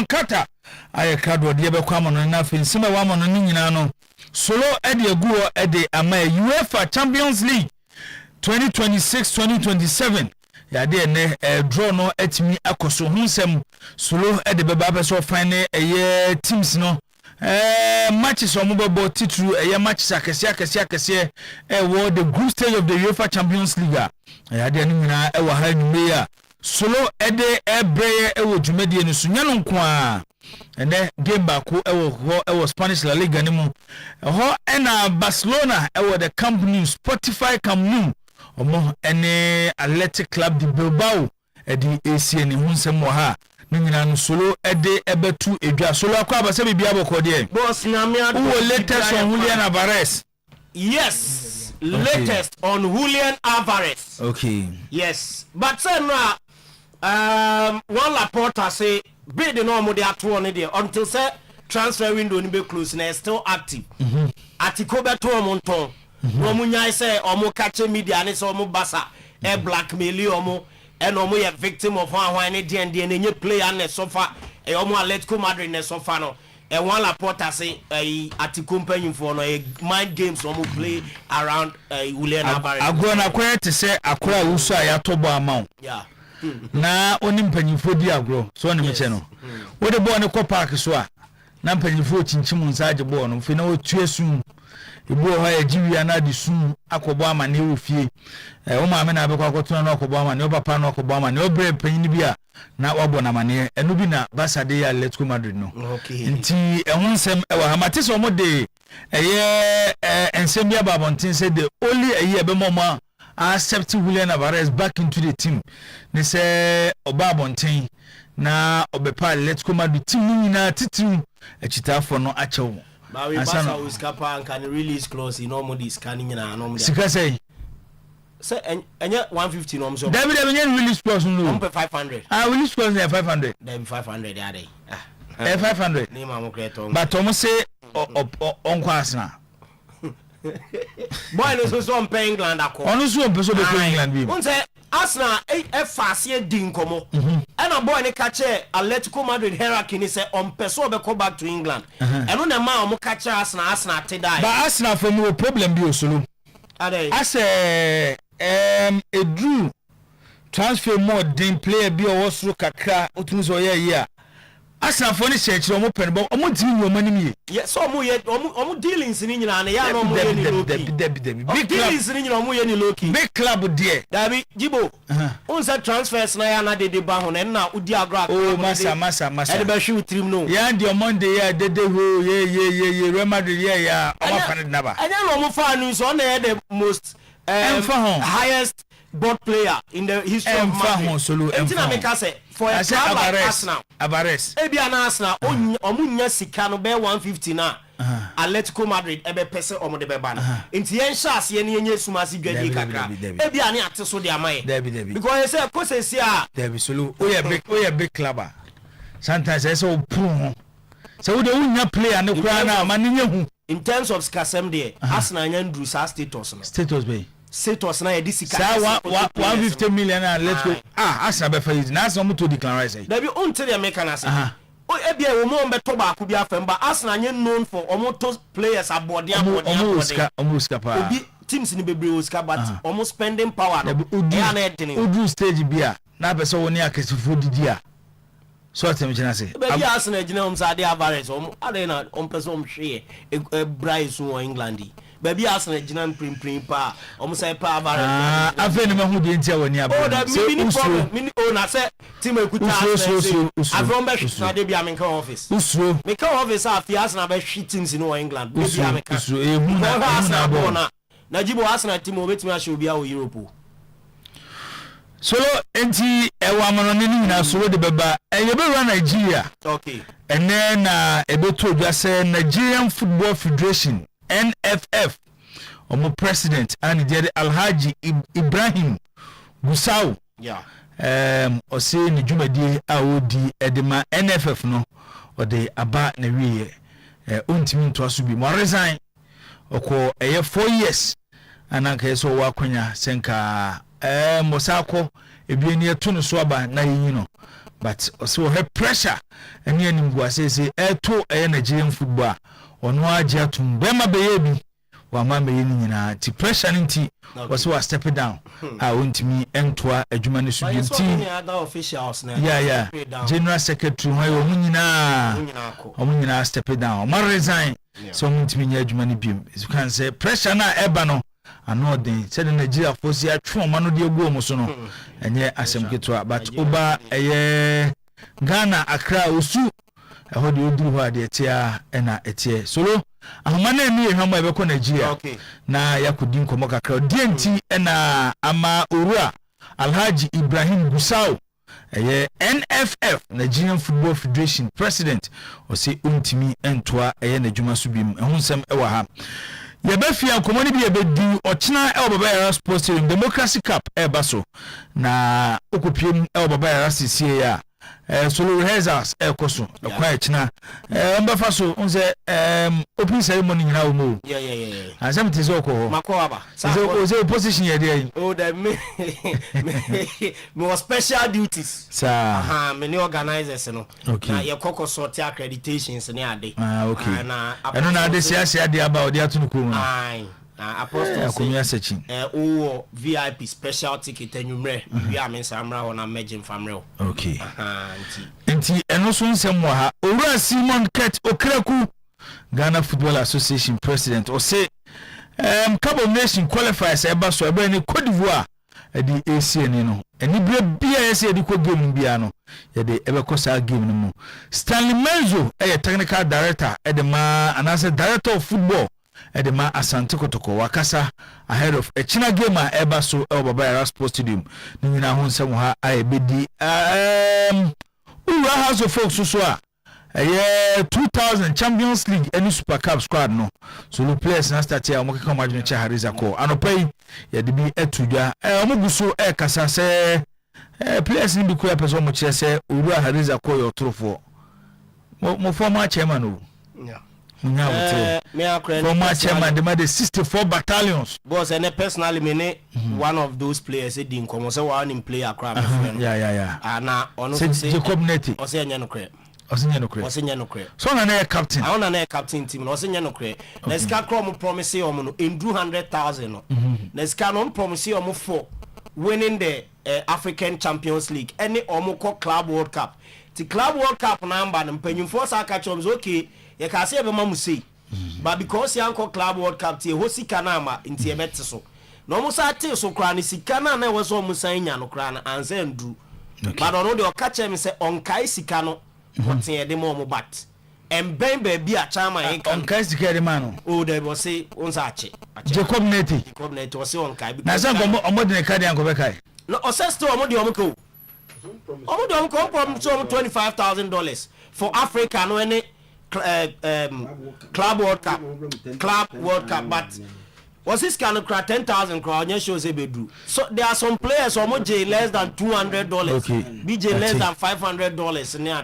Kata aye kado de be kwa mono na fe nsema wa mono ni nyina no solo ede aguo ede ama UEFA Champions League 2026-2027 ya de ne draw no atimi akoso hunsem solo ede be ba so fine teams no matches o mobile titulu matches akese wo the group stage of the UEFA Champions League ya de nyina wa ha nyume ya solo ede ebreye ewo dwumedie no so nyano nko a ene game back ewo Spanish La Liga ni mu ho ena Barcelona ewo the Camp Nou Spotify Camp Nou omo ene Athletic Club de Bilbao edi ACN hunsem wo ha ni nyina no solo ede ebetu edwa solo akwa ba se bibia bokode boss na me ado latest on Julian Alvarez. Yes, latest on Julian Alvarez. Okay. Yes, but say no one Laporta say bid no mo dey ato on there until say transfer window ni be close na still active. Atiko beto omo nton. No mo nyai say omo catch media ni say omo basa e blackmail omo and omo ye victim of one ni dey na nye player na sofa e omo Atletico Madrid na sofa no. And one Laporta say Atiko mpanyim for no mind games omo play around Julian Alvarez. Agro na kwet say akora wusu ayatobo amount. Yeah. Na oni mpanyimfo di agro so ne meche no wo de ball ne ko park so a na mpanyimfo chinchim nsaje ball no fi na wo tuesum ibo ha ya jiwi ana di sum akobo amane wo fie wo ma me na be kwa kotuna na akobo amane wo papa na akobo amane wo bre panyin bi a na wabo na mane enu bi na Basade ya Atletico Madrid no nti ehun nsem e wa hamate so mo de ensem bia babontin say the only be mama accept Julian Alvarez back into the team. They say Obabontin na Obepa Atletico Madrid team nyina titu echita for no achewo. But we Barca will scapa and can release close in normal this scanning na normal. Sika say enya 150 no so. David release close no. 500. Release close na 500. Dem 500 ya dey. 500. Ni ma mo kreto. But Tom say onko Arsenal. Boy no so on pay England akọ. Onu so on be so be England bi. Won say Arsenal fase din komo. And a boy ne catch Atletico Madrid hierarchy ni say on person be go back to England. And no na ma o catch Arsenal te die. But Arsenal for me problem bi osolo. As a drew transfer more than player bi o so kakra otun so ye Arsenal for ni church omo pen bo omo tin wo mani mi. Yes, so omo dealings ni nyina na ya no omo ye ni loki. Big dealings ni nyina omo ye ni loki. Big club there. Dabi Jibo. On say transfers na ya na de ba ho na udi agra. Oh masa. E be shoot trim no. Ya ndi Monday ya de ho ye Real Madrid ya omo fan na ba. Anya no omo fan no so na the most highest board player in the history of Madrid. Entina make say for a club like Arsenal. Alvarez. Ebi na Arsenal omunya sika no be 150 na. Atletico Madrid ebe pese omo de be ba na. Enti yen chance ye ne yen sumasi dwadi kakra. Ebi ani ate so de amaye. Because you say kosesi a Debi solo. We big club. Sometimes I say pro. So we don't player no kra na mani hu. In terms of skasem there, Arsenal nyan do sa status no. Status be. Status na edisi ka. Sa 150 million and let's go. Arsenal be fair. Na so mo to declare say. Debi on tell the mechanics. O ebia wo mo be to ba ku bia femba Arsenal nyan known for omo players aboard omo ska pa. Obi teams ni bebre o ska but omo spending power no. Udu stage bia na be so woni akesifo didi a. So atem jina say. Be Arsenal jina Sade Alvarez omo ade na person hwe Bryce won England. Baby Arsenal jina prim pa omo say pa Alvarez. Afa ni mahu de ntia woni aba. Oh that mini problem mini na say team ekuta Arsenal. Avon be hwe de bia menka office. Usro. Menka office a fi Arsenal be hwe teams in England. Be bia menka. Usro ehu na na jibo Arsenal team obetimi a show bia o Europe. Solo enti ewa mono ni nyina solo de beba eyebewura Nigeria. Okay. And then ebeto dwa say Nigerian Football Federation NFF omo president and the Alhaji Ibrahim Gusau. Yeah. O say ni dwumadi a odi edema NFF no o de aba na wiye ontimi nto so bi mo resign okọ 4 years ananka yeso wa kwanya senka Mosako ebieni etu no so aba na yin no but also her pressure and yen mbuase say to Nigerian football ono agye atum bema beyebi wa mama yeni nyina ti pressure nti was step down I want me entoa adwuma ne so binti yeah general secretary ho nyina step down ma resign so want me nya adwuma ne bim you can say pressure na eba no ano den said Nigeria force atwe ma no de egu omo so no enye asem keto but oba Ghana Accra osu eho de oduru ho ade etia na etie solo ahomana ni ehwama ebeko Nigeria na yakudi nkomo kakra dienti na ama orua Alhaji Ibrahim Gusau NFF Nigerian Football Federation president o se untimi entoa n'adwuma so bim ehonsem ewa ha yebefia komoni bi yebedi ochina Baba Yara Sports Stadium Democracy Cup ebaso na okopiem Baba Yara CCA ya solo rehearsals ekoso kwa echina mbafa so unze open ceremony nyina wo mo asem tizo ko makoaba so position ye dey that me special duties sa me ni organizers no na ye kokko sort accreditations ni ade okay na eno na ade sia ade aba odi atunu ko no Apostle akonya sechi VIP special ticket enumre wi amensa amra ho na megin famre okay nti eno so nsem wa ha owura Simon Ket Okraku Ghana Football Association president o say Cup of Nation qualifiers eba so eba ni Cote d'Ivoire di ACN no eni bre bia ese di ko game bia no ye de ebe ko sa game no mu Stanley Menzo technical director edema anase director of football edema Asante Kotoko wakasa ahead of a China game eba so Baba Yara Sports Stadium ni nyina ho nsem ha ayebedi House of folks so 2000 Champions League any Super Cup squad no so the players na start here omokeka majun cha hariza ko anopai ya de bi etudwa omoguso kasa se players ni bi ko person mo kire se owura hariza ko yo trofo mo former chairman o former chairman the made 64 battalions boss and personally me one of those players said in komo say one in player crowd na ono say Jacob Neti o say nya no kre so na captain I want na captain team no say nya no kre na ska krom promise o mo no in 200,000 no na ska no promise o mo for winning the African Champions League any o mo Club World Cup the Club World Cup number no panyumfo sa ka chom okay ye ka say be ma musei but because yanko Club World Cup tie ho sika na ama ntie bete so no mo sa tie so kra ni sika na na we so mo san nya no kra na anse ndu but ono de o ka che me say onkai sika no what ye de mo bat emben ba bi a chama ye kan onkai sika de man o de bo say onsa ache Jacob Neti o say onkai bi na san go mo de ka de anko be kai no o say still o mo de o ko $25,000 for Africa no any Club World Cup but was this kind of 10,000 crowd shows a bedroom. So there are some players almost J less than $200 BJ less than $500 near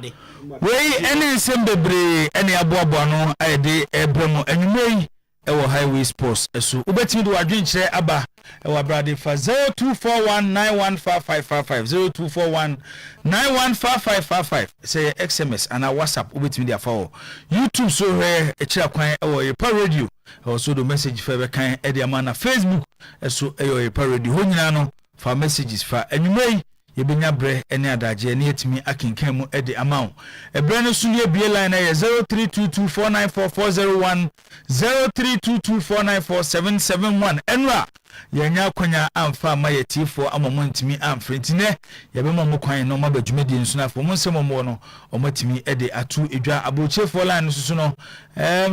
we any sembebre any aboabo no de ebremo enumei ewo highway sports so ubetimi do adwen kire aba ewo abrade fa 0241915555 0241915555 say SMS and WhatsApp ubetimi dia fa YouTube so he kire kwan ewo Oyerepa Radio also do message fa be kan e dia na Facebook so Oyerepa Radio ho nyina no fa messages fa enumei yebenya bre ene adaje ne yetimi akenkan mu ede amount ebre no so ne bie line na 0322494401 0322494771 enra yenya kwanya amfa ma yetifo amamo ntimi amfrentine yebema mo kwan no mabadwumedi nso na fo mo nsemo mo no omatimi ede atu edwa abochefo line so no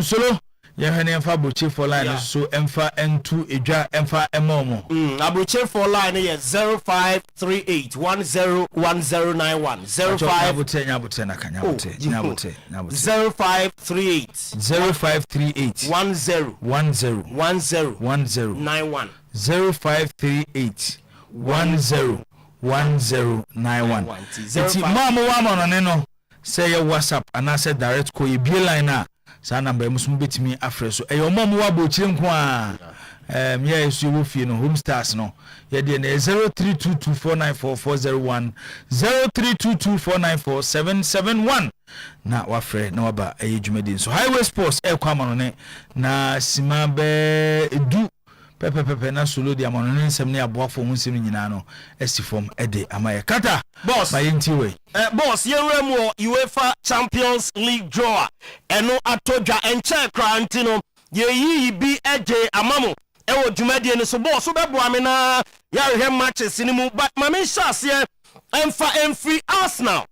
solo yehene emfa abochefo line so emfa entu edwa emfa emomo abochefo line ye 0538101091 0538 na kanya bote 0538 101091 0538101091 iti mama no ne no say your WhatsApp and I said direct ko ye bie line na sa number musum betimi afre so eyo mom wa bochire nko a me yesu wo fie no home stars no ye de 0322494401 0322494771 na wafre na waba ejumedin so highway sports e kwa ma no ne na sima be edu pepe na solo di amano ne nsem ne aboafo ho nsem nyina no esifom ede amaye kata boss mayenti we boss yenremu UEFA Champions League draw eno atodwa enche kranti no yeyi bi eje amamo ewo dwumadie ne so boss so bebo amena ya hwe matches ni mu but mame shase emfree Arsenal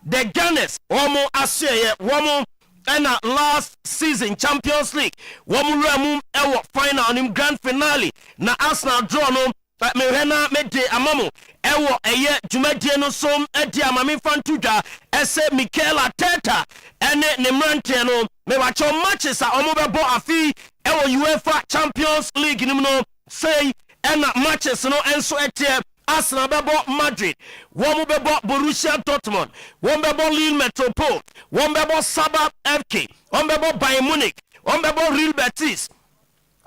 the Gunners womo aseye womo and last season Champions League womu ramu ewo final nim grand finale na Arsenal draw no me hena me de amamo ewo eye dwumadie no som edi amame fantuda ese Mikel Arteta ene ne mrante no me wacho matches a omo bebo afi ewo UEFA Champions League nim no say ena matches no enso etie Arsenal bebo Madrid, womu bebo Borussia Dortmund, womu bebo Lille Metropole, womu bebo Saba FK, womu bebo Bayern Munich, womu bebo Real Betis,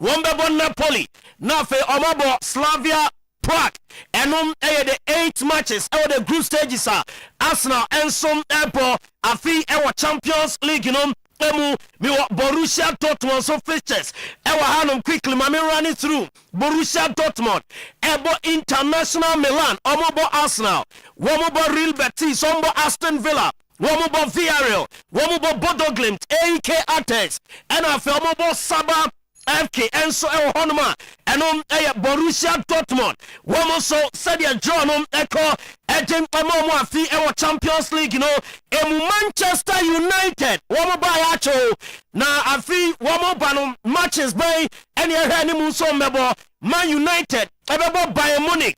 womu bebo Napoli, nafe omabo Slavia Prague, and the 8 matches over the group stages are Arsenal and some airport afi ewa Champions League emu mi wa Borussia Dortmund so fixtures ewa hanum quickly mami running through Borussia Dortmund ebo International Milan omobo Arsenal womobo Real Betis ombo Aston Villa womobo Villarreal womobo Bodo Glimt AEK Athens and afi omobo Saba FK and so honoma and Borussia Dortmund womo so said ya John echo ejem amomo afi ewo Champions League emu Manchester United womo ba yacho na afi womo banu matches by any hani mu so mebo Man United ebebo Bayern Munich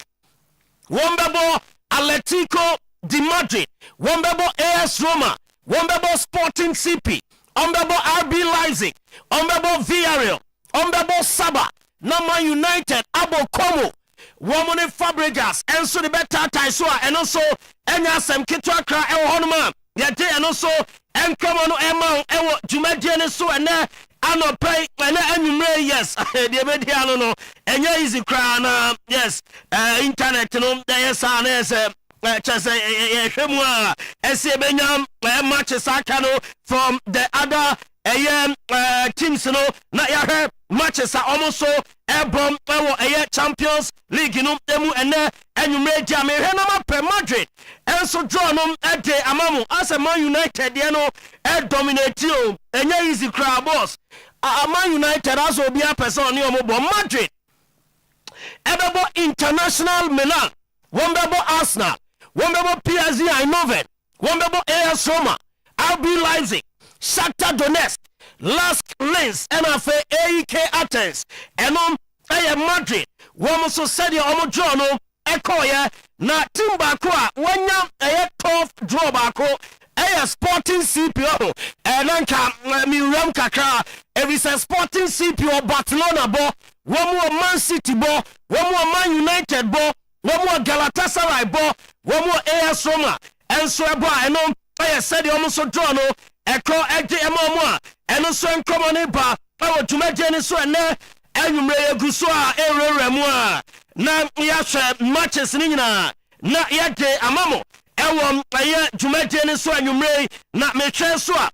wombebo Atletico de Madrid wombebo AS Roma wombebo Sporting CP wombebo RB Leipzig wombebo Villarreal Ombebo Saba, Man United, Abo Como, Womone Fabregas, and so the better Taisua, and also Enya Sam Kitwaka, El Honma, Yate, and also Encomono Emma, Ewo, Jumadian, so and there, Ano Pay, and Emre, yes, the Mediano, no, and yeah, easy crown, yes, internet, no, yes, matches from the other teams na ya matches are almost so ebom ewo Champions League emu ene enumre dia me hwe na ma Madrid enso draw no ede amamu as a Man United dey no dominate o enye easy crowd boss Man United as obi a person ni omobo Madrid ebebo International Milan wombebo Arsenal wombebo PSG Eindhoven wombebo AS Roma RB Leipzig Shakhtar Donetsk, Lask Linz, NFA, AEK Athens, and Madrid. Woman so said your omo jono, echo ya, na Timbakwa, one tough drawback, Sporting CPO, and Anka, Miram Kaka, every Sporting CPO, Barcelona bo, one more Man City bo, one more Man United bo, one more Galatasaray bo, one more AS Roma, and so and I said you almost so jono. Eko eje emomo eno so nkomo ne ba awo tumaje ne so na enwumre eguso a ereremu a na ya hwe matches ni nyina na ya de amamo ewo aye tumaje ne so enwumre na mehwe so a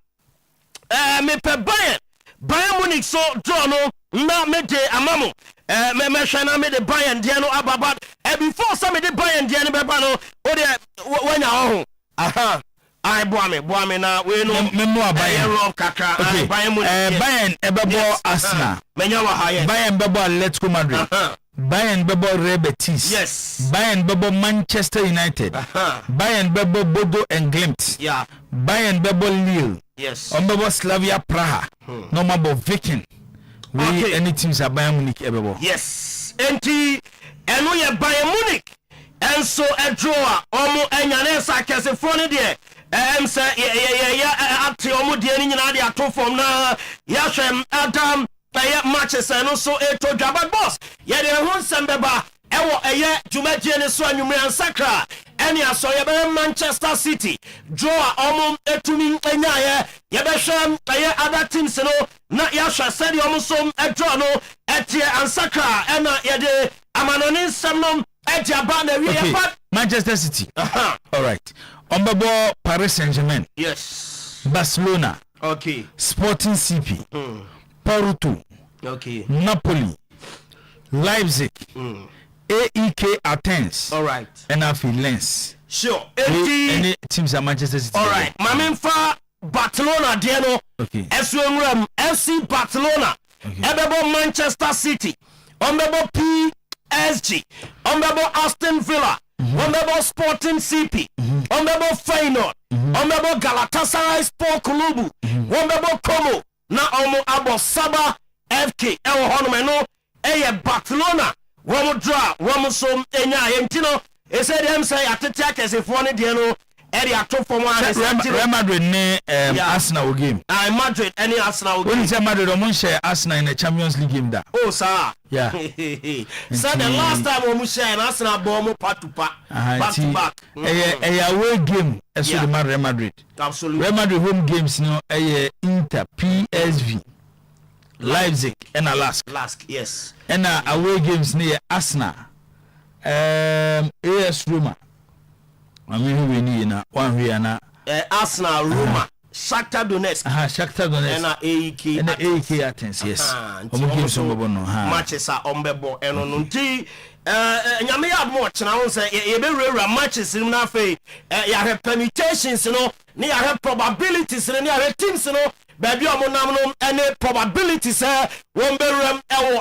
me pe Bayern Munich so draw no na me de amamo me hwe na me de Bayern de no ababa before some de Bayern de no beba no o de wanya ho aha I boame na we no memo Bayern kaka Bayern ebebo Arsenal menya wa haye Bayern bebo Atletico Madrid Bayern bebo Real Betis yes Bayern bebo Manchester United Bayern bebo Bodo and Glimt Bayern bebo Lille yes bebo Slavia Praha no mabo Viking we any teams are Bayern Munich ebebo yes enti eno ye Bayern Munich enso edroa omo enyane sa kese fone de say ati omo de ni nyina de ato form na ya hwem Adam matches and also to Jabba boss ye de ho nsem beba ewo eye dwumadie ne so anwumre ansakra any aso yebe Manchester City draw omum etumi enyaye yebe hwem other teams no na yahwa sedi omsom draw no etie ansakra ena yede amanoni nsem etie aba na wi Manchester City. All right. Ombebo Paris Saint-Germain. Yes. Barcelona. Okay. Sporting CP. Porto. Okay. Napoli. Leipzig. AEK Athens. All right. And Lens. Sure. Any teams at Manchester City. All right. Maminfa Barcelona Diano. Okay. SWM FC Barcelona. Okay. Ebebo Manchester City. Ombebo PSG. Ombebo Aston Villa. Ombebo Sporting CP. Ombebo Feyenoord. Ombebo Galatasaray Sport Club. Ombebo Como. Na omo abo Saba FK. Ewo honomeno. Eye Barcelona. Womo draw. Womo som enya yentino. Ese dem say atete akesefo ne de no. Eri ato for one. Real Madrid ne Arsenal game. Madrid any Arsenal game. When you say Madrid, I'm share Arsenal in the Champions League game. That. Oh, sir. Yeah. So the last time we share Arsenal bomb part to part, back to back. A away game. So the Real Madrid. Absolutely. Real Madrid home games, you know, Inter, PSV, Leipzig, and Lask, yes. And away games near Arsenal, AS Roma. I mean, who we need now? One we are now. Arsenal, Roma, Shakhtar Donetsk. Shakhtar Donetsk. And AEK. And AEK Athens, yes. Matches are unbebo and on unti. Nyame ya much na won say ye be rewura matches nim na fe ya have permutations no ne ya have probabilities ne ya have teams no baby omo nam no any probabilities won be rem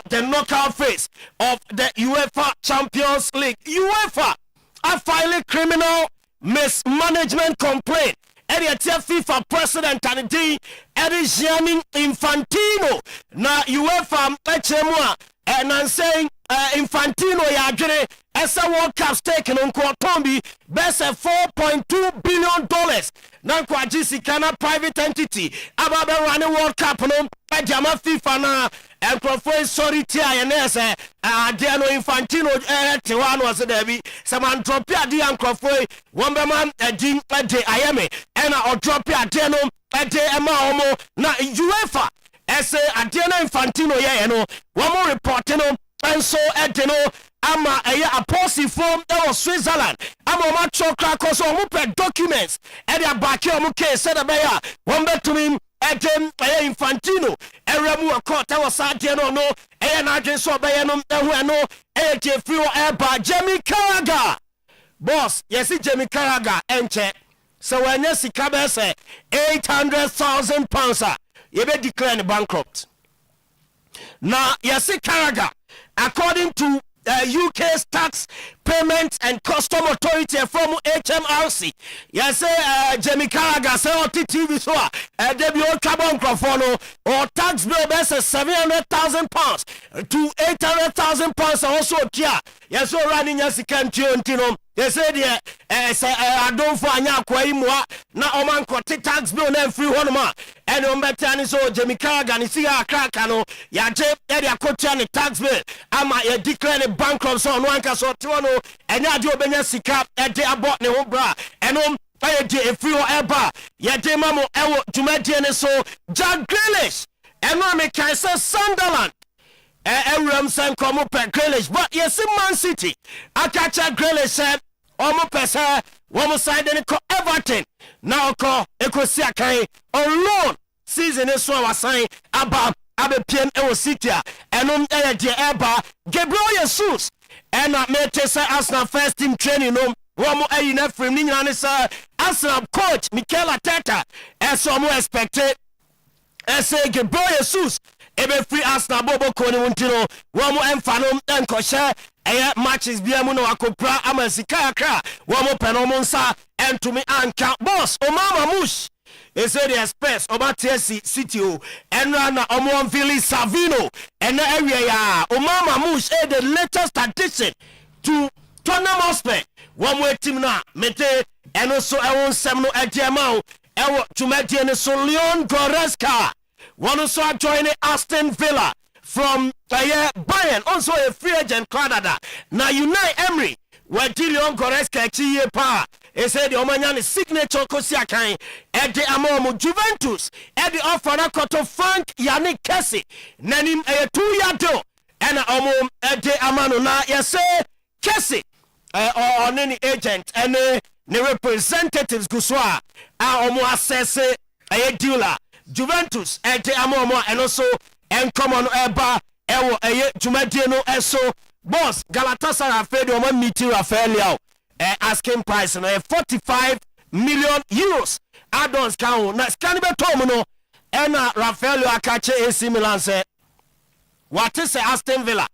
the knockout phase of the UEFA Champions League. UEFA are filing criminal mismanagement complaint. Editor FIFA president and the Gianni Infantino na UEFA HMA and saying Infantino yadwene esa World Cup stake no Tombi best $4.2 billion na kwa Ghana private entity about running World Cup no Jama FIFA na enkrofo sorry tia ye say ade no Infantino te wa no se da bi samantropia ade enkrofo won be man edin ade ayeme ena odropia ade no ade ema omo na UEFA ese ade na Infantino ye no wo report no enso ade no ama apostle from Switzerland ama ma chokra cause omo pe documents e dey back omo case said abaya won betumi Ejem Infantino eremu akota wasade no na adwen so obeye no ehu no free eba Jamie Carragher boss yes Jamie Carragher enche so when you sika be say £800,000 you be declare bankrupt now yes Carragher according to UK's tax payment and custom authority from HMRC. Yes, Jamie Carragher say on TV so debi o carbon microphone or tax bill be £700,000 to £800,000 also kia. Yes, so running yes can tino. They say there I don't for anya kwa imwa na oman ko tax bill na free one ma and on betani so Jamie Carragher ni see crack no ya je area kotia ni tax bill ama ya declare bankrupt so no anka so ti wono enya de obenya sika e de abot ne ho bra enom aye de free or eba ya de mamo ewo dwumadie ne so Jack Grealish eno me kan say Sunderland Ewram san komo pe Grealish but yes Man City akacha Grealish say omo pesa womo side ne ko Everton now ko ekosi akan on loan season is so wasan aba abepiem ewo City enom de eba Gabriel Jesus and mete say Arsenal first team training no womo na frame ni nyane say Arsenal coach Mikel Arteta so mo expected say Gabriel Jesus ebe free Arsenal bobo ko ni wuntino womo emfa enko share matches biamu no akopra amasika akra womo penomonsa entumi anka boss Omama Mush said the express about City and na Omon Vili Savino and area ya Omama Mush the latest addition to Tottenham Hotspur one way team na mete and also I won semno etiamao ewo tumeti ne so Leon Goretzka one also join Aston Villa from Bayern also a free agent Canada now Unai Emery Leon Goretzka chi pa e say the omanya signature kosi akan e de ama Juventus e de offer na koto Frank Yannick Kessie nanim e 2-year deal and e de amano na yes Kessie or any agent and the representatives guswa assess a dealer Juventus e de ama and also and common eba ewo Jumadie no eso boss Galatasaray afraid o man meeting Rafael asking price no 45 million euros add-ons count na scan be tom no na Rafael akache AC Milan say what is Aston Villa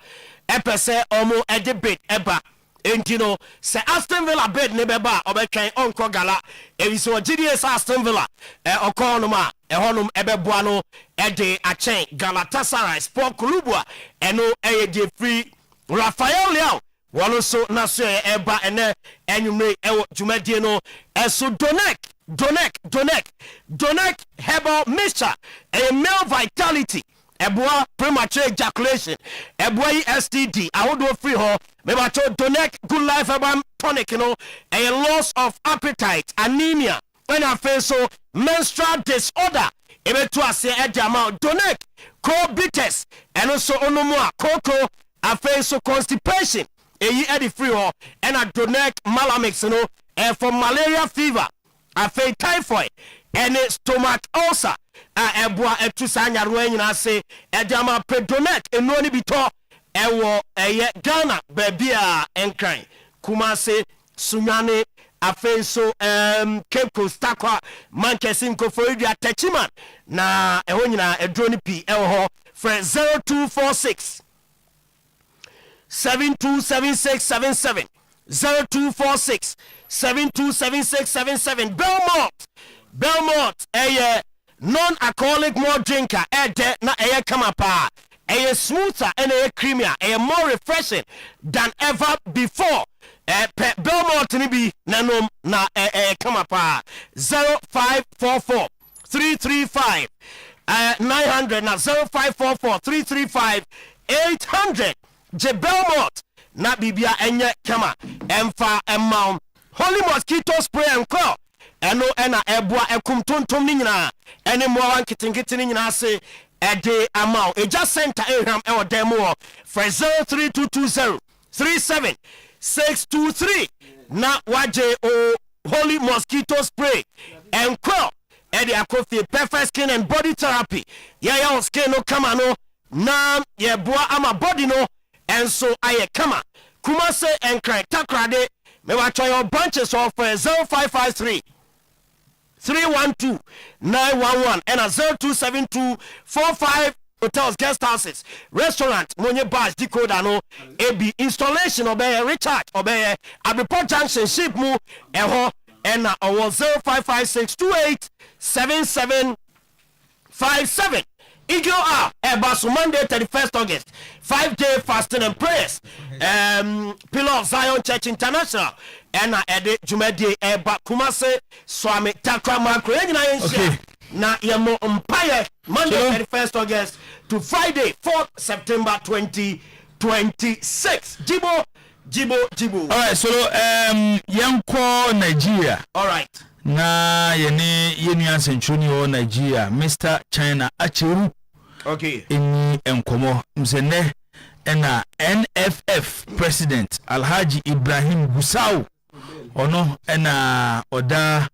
epese omo edebit eba entino say Aston Villa bid ne beba obetwan onko gala ewiso GDS Aston Villa okonoma ehonum ebeboa no ede achen Galatasaray Sport Club eno eye free Rafael Leao one so na so eba ene enwumre ewo Jumadie no eso Donek herbal mixture a male vitality eboa premature ejaculation eboa STD ahodo free ho me ba cho Donek good life herbal tonic no a loss of appetite anemia when I face so menstrual disorder ebetu ase ejama Donek co-bitters and also onomo cocoa afei so constipation eyi edi free ho and a Donek malamix no for malaria fever afei typhoid and stomach ulcer eboa etusa nyaro nyina se edama Donek eno ni bito ewo eye Ghana baby a enkran Kumase Sunyane afei so Cape Coast takwa Manchester Nkofoidua Techiman na eho nyina edro ni pi ewo ho friend 0246 727677 0246 727677 Belmont non-alcoholic malt drinker ede na kama pa smoother and creamier more refreshing than ever before Belmont ni bi nanom na kama pa 0544 335 900 na 0544 335 800 Je Belmont na bibia enye kama emfa emma holy mosquito spray and call eno ena eboa ekum tontom ni nyina ene mo wan kitinkiti ni nyina se ede amount eja center eham e odemo for 03220 37623 na waje o holy mosquito spray and call ede akofi perfect skin and body therapy ya skin no kama no na ye boa ama body no and so aye kama Kumase and crack takrade me wa try your branches of 0553 312 911 and 0272 45 hotels, guest houses, restaurant, money bars, decoder no, AB installation obey recharge obey Abiport Junction ship mu eho and our 0556 28 7757 Eagle R Basu Monday 31st August 5-day fasting and prayers Pillar of Zion Church International and Ede Jumadie Eba Kumase Swami Takra Makro okay. Na yamo umpire Monday 31st August to Friday 4th September 2026 Jibo. Alright, so yanko Nigeria. Alright. Na yeni ansentuni o Nigeria Mr. China Achiru. Okay. Eni enkomo msene ena NFF President Alhaji Ibrahim Gusau ono ena oda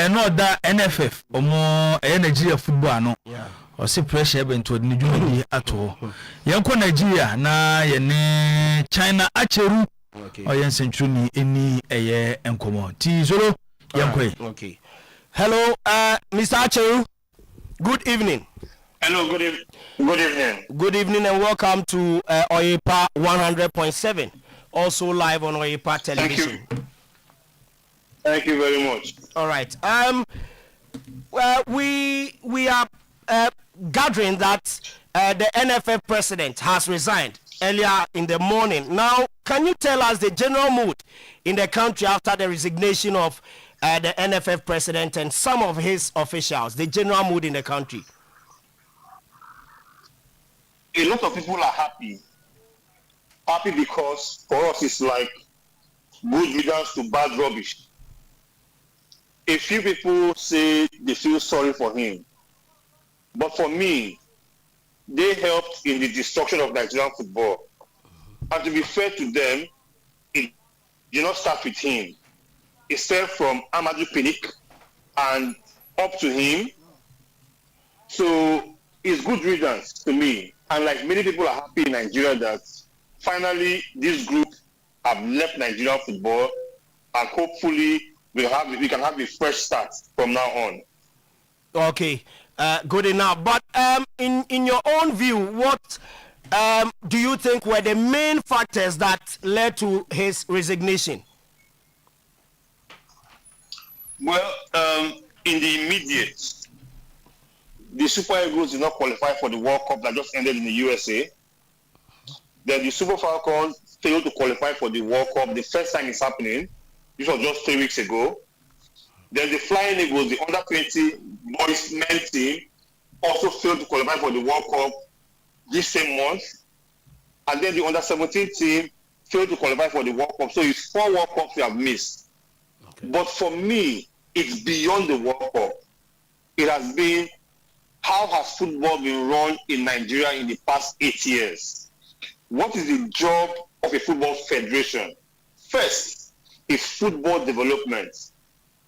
no da NFF omo Nigeria football no. Yeah. O se pressure ebe nto ni dwuma ato. Yanko Nigeria na yene China Achiru. Okay. O yen century eni eye enkomo. Ti zolo yankwe. Okay. Hello Mr. Achiru. Good evening. Hello, good evening. Good evening and welcome to Oyerepa 100.7, also live on Oyerepa Television. Thank you very much. All right. We are gathering that the NFF president has resigned earlier in the morning. Now, can you tell us the general mood in the country after the resignation of the NFF president and some of his officials? The general mood in the country. A lot of people are happy because for us it's like good riddance to bad rubbish. A few people say they feel sorry for him. But for me, they helped in the destruction of Nigerian football. And to be fair to them, it did not start with him. It started from Amadou Pinnick and up to him. So it's good riddance to me. And like many people are happy in Nigeria that finally this group have left Nigerian football, and hopefully we can have a fresh start from now on. Okay, good enough. But in your own view, what do you think were the main factors that led to his resignation? Well, in the immediate, the Super Eagles did not qualify for the World Cup that just ended in the USA. Then the Super Falcons failed to qualify for the World Cup. The first time it's happening. This was just 3 weeks ago. Then the Flying Eagles, the under-20 boys men team, also failed to qualify for the World Cup this same month. And then the under-17 team failed to qualify for the World Cup. So it's 4 World Cups we have missed. Okay. But for me, it's beyond the World Cup. It has been, how has football been run in Nigeria in the past 8 years? What is the job of a football federation? First is football development.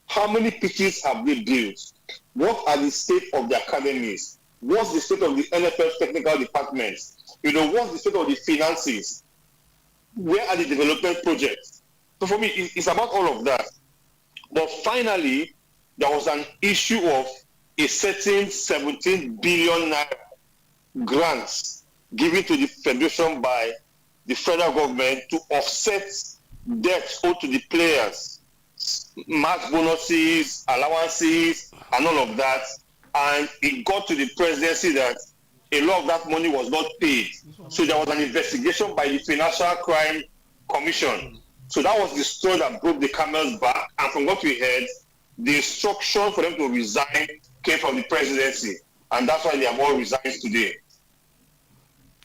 How many pitches have they built? What are the state of the academies? What's the state of the NFL's technical departments? What's the state of the finances? Where are the development projects? So for me, it's about all of that. But finally, there was an issue of a certain 17 billion naira grants given to the federation by the federal government to offset debts owed to the players, max bonuses, allowances, and all of that. And it got to the presidency that a lot of that money was not paid. So there was an investigation by the Financial Crime Commission. So that was the straw that broke the camel's back. And from what we heard, the instruction for them to resign came from the presidency. And that's why they have all resigned today.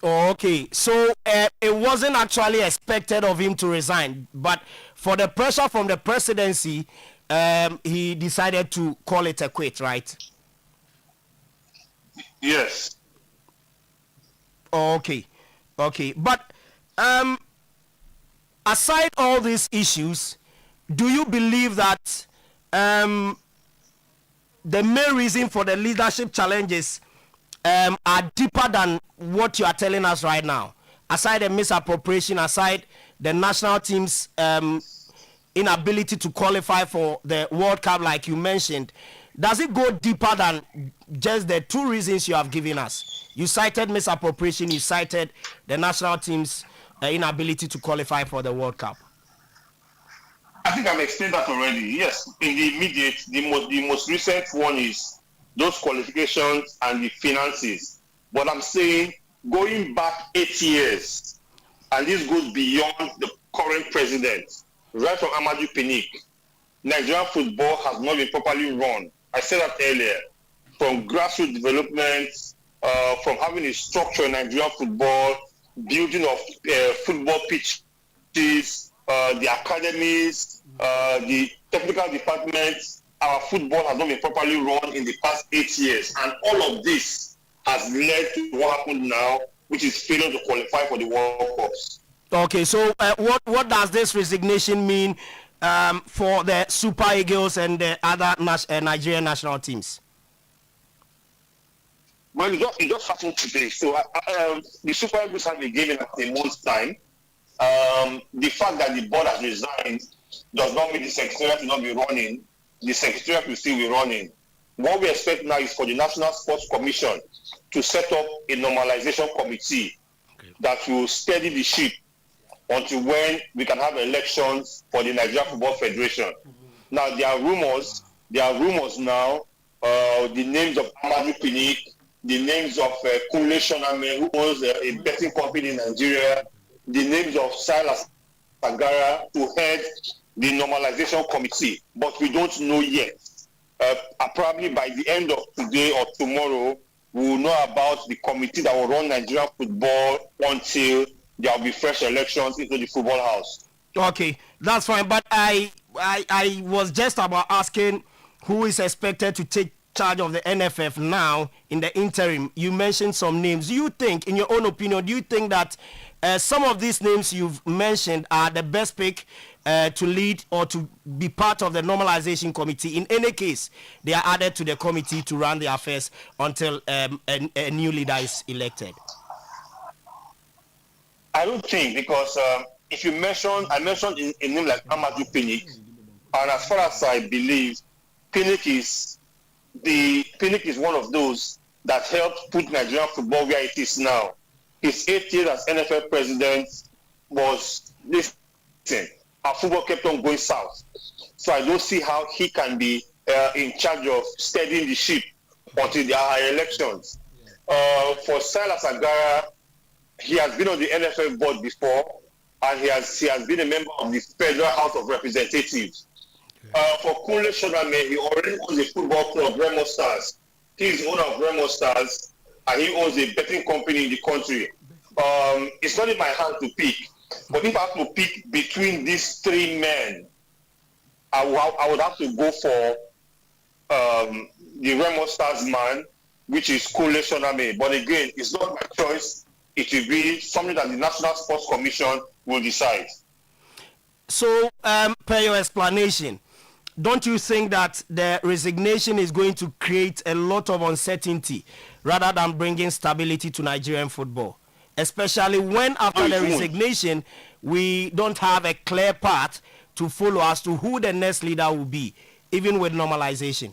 Oh, okay. So it wasn't actually expected of him to resign. But for the pressure from the presidency, he decided to call it a quit, right? Yes. Okay. Okay. But aside all these issues, do you believe that the main reason for the leadership challenges are deeper than what you are telling us right now? Aside the misappropriation, aside the national team's inability to qualify for the World Cup, like you mentioned, does it go deeper than just the 2 reasons you have given us? You cited misappropriation, you cited the national team's inability to qualify for the World Cup. I think I've explained that already. Yes, in the immediate, the most recent one is those qualifications and the finances. But I'm saying going back 8 years, and this goes beyond the current president, right from Amadou Pinnick, Nigerian football has not been properly run. I said that earlier. From grassroots development, from having a structure in Nigerian football, building of football pitches, the academies, the technical departments, our football has not been properly run in the past 8 years. And all of this has led to what happened now, which is failure to qualify for the World Cups. Okay, so what does this resignation mean for the Super Eagles and the other Nigerian national teams? Well, it just happened today. So the Super Eagles have been given at a month's time. The fact that the board has resigned does not mean the secretariat will not be running. The secretariat will still be running. What we expect now is for the National Sports Commission to set up a normalization committee that will steady the ship until when we can have elections for the Nigerian Football Federation. Now, there are rumors now, the names of Amadou Pinnick, the names of Kunle Shoname, who owns a betting company in Nigeria, the names of Silas Sagara to head the normalization committee, but we don't know yet. Probably by the end of today or tomorrow, we will know about the committee that will run Nigerian football until there will be fresh elections into the football house. Okay, that's fine. But I was just about asking who is expected to take charge of the NFF now in the interim. You mentioned some names. Do you think, in your own opinion, do you think that some of these names you've mentioned are the best pick to lead or to be part of the normalization committee? In any case, they are added to the committee to run the affairs until a new leader is elected. I don't think, because if you mention, I mentioned a name like Amadou Pinnick, and as far as I believe, Pinnick is one of those that helped put Nigerian football where it is now. His 8 years as NFL president was this thing. Our football kept on going south. So I don't see how he can be in charge of steadying the ship until there are elections. For Silas Agara, he has been on the NFL board before, and he has been a member of the Federal House of Representatives. For Kunle Shoname, he already owns a football club, Remo Stars. He is the owner of Remo Stars, and he owns a betting company in the country. It's not in my hand to pick, but if I have to pick between these three men, I would have to go for the Remo Stars man, which is Kunle Shoname. But again, it's not my choice. It will be something that the National Sports Commission will decide. So, per your explanation, don't you think that the resignation is going to create a lot of uncertainty rather than bringing stability to Nigerian football? Especially when after the resignation, we don't have a clear path to follow as to who the next leader will be, even with normalization.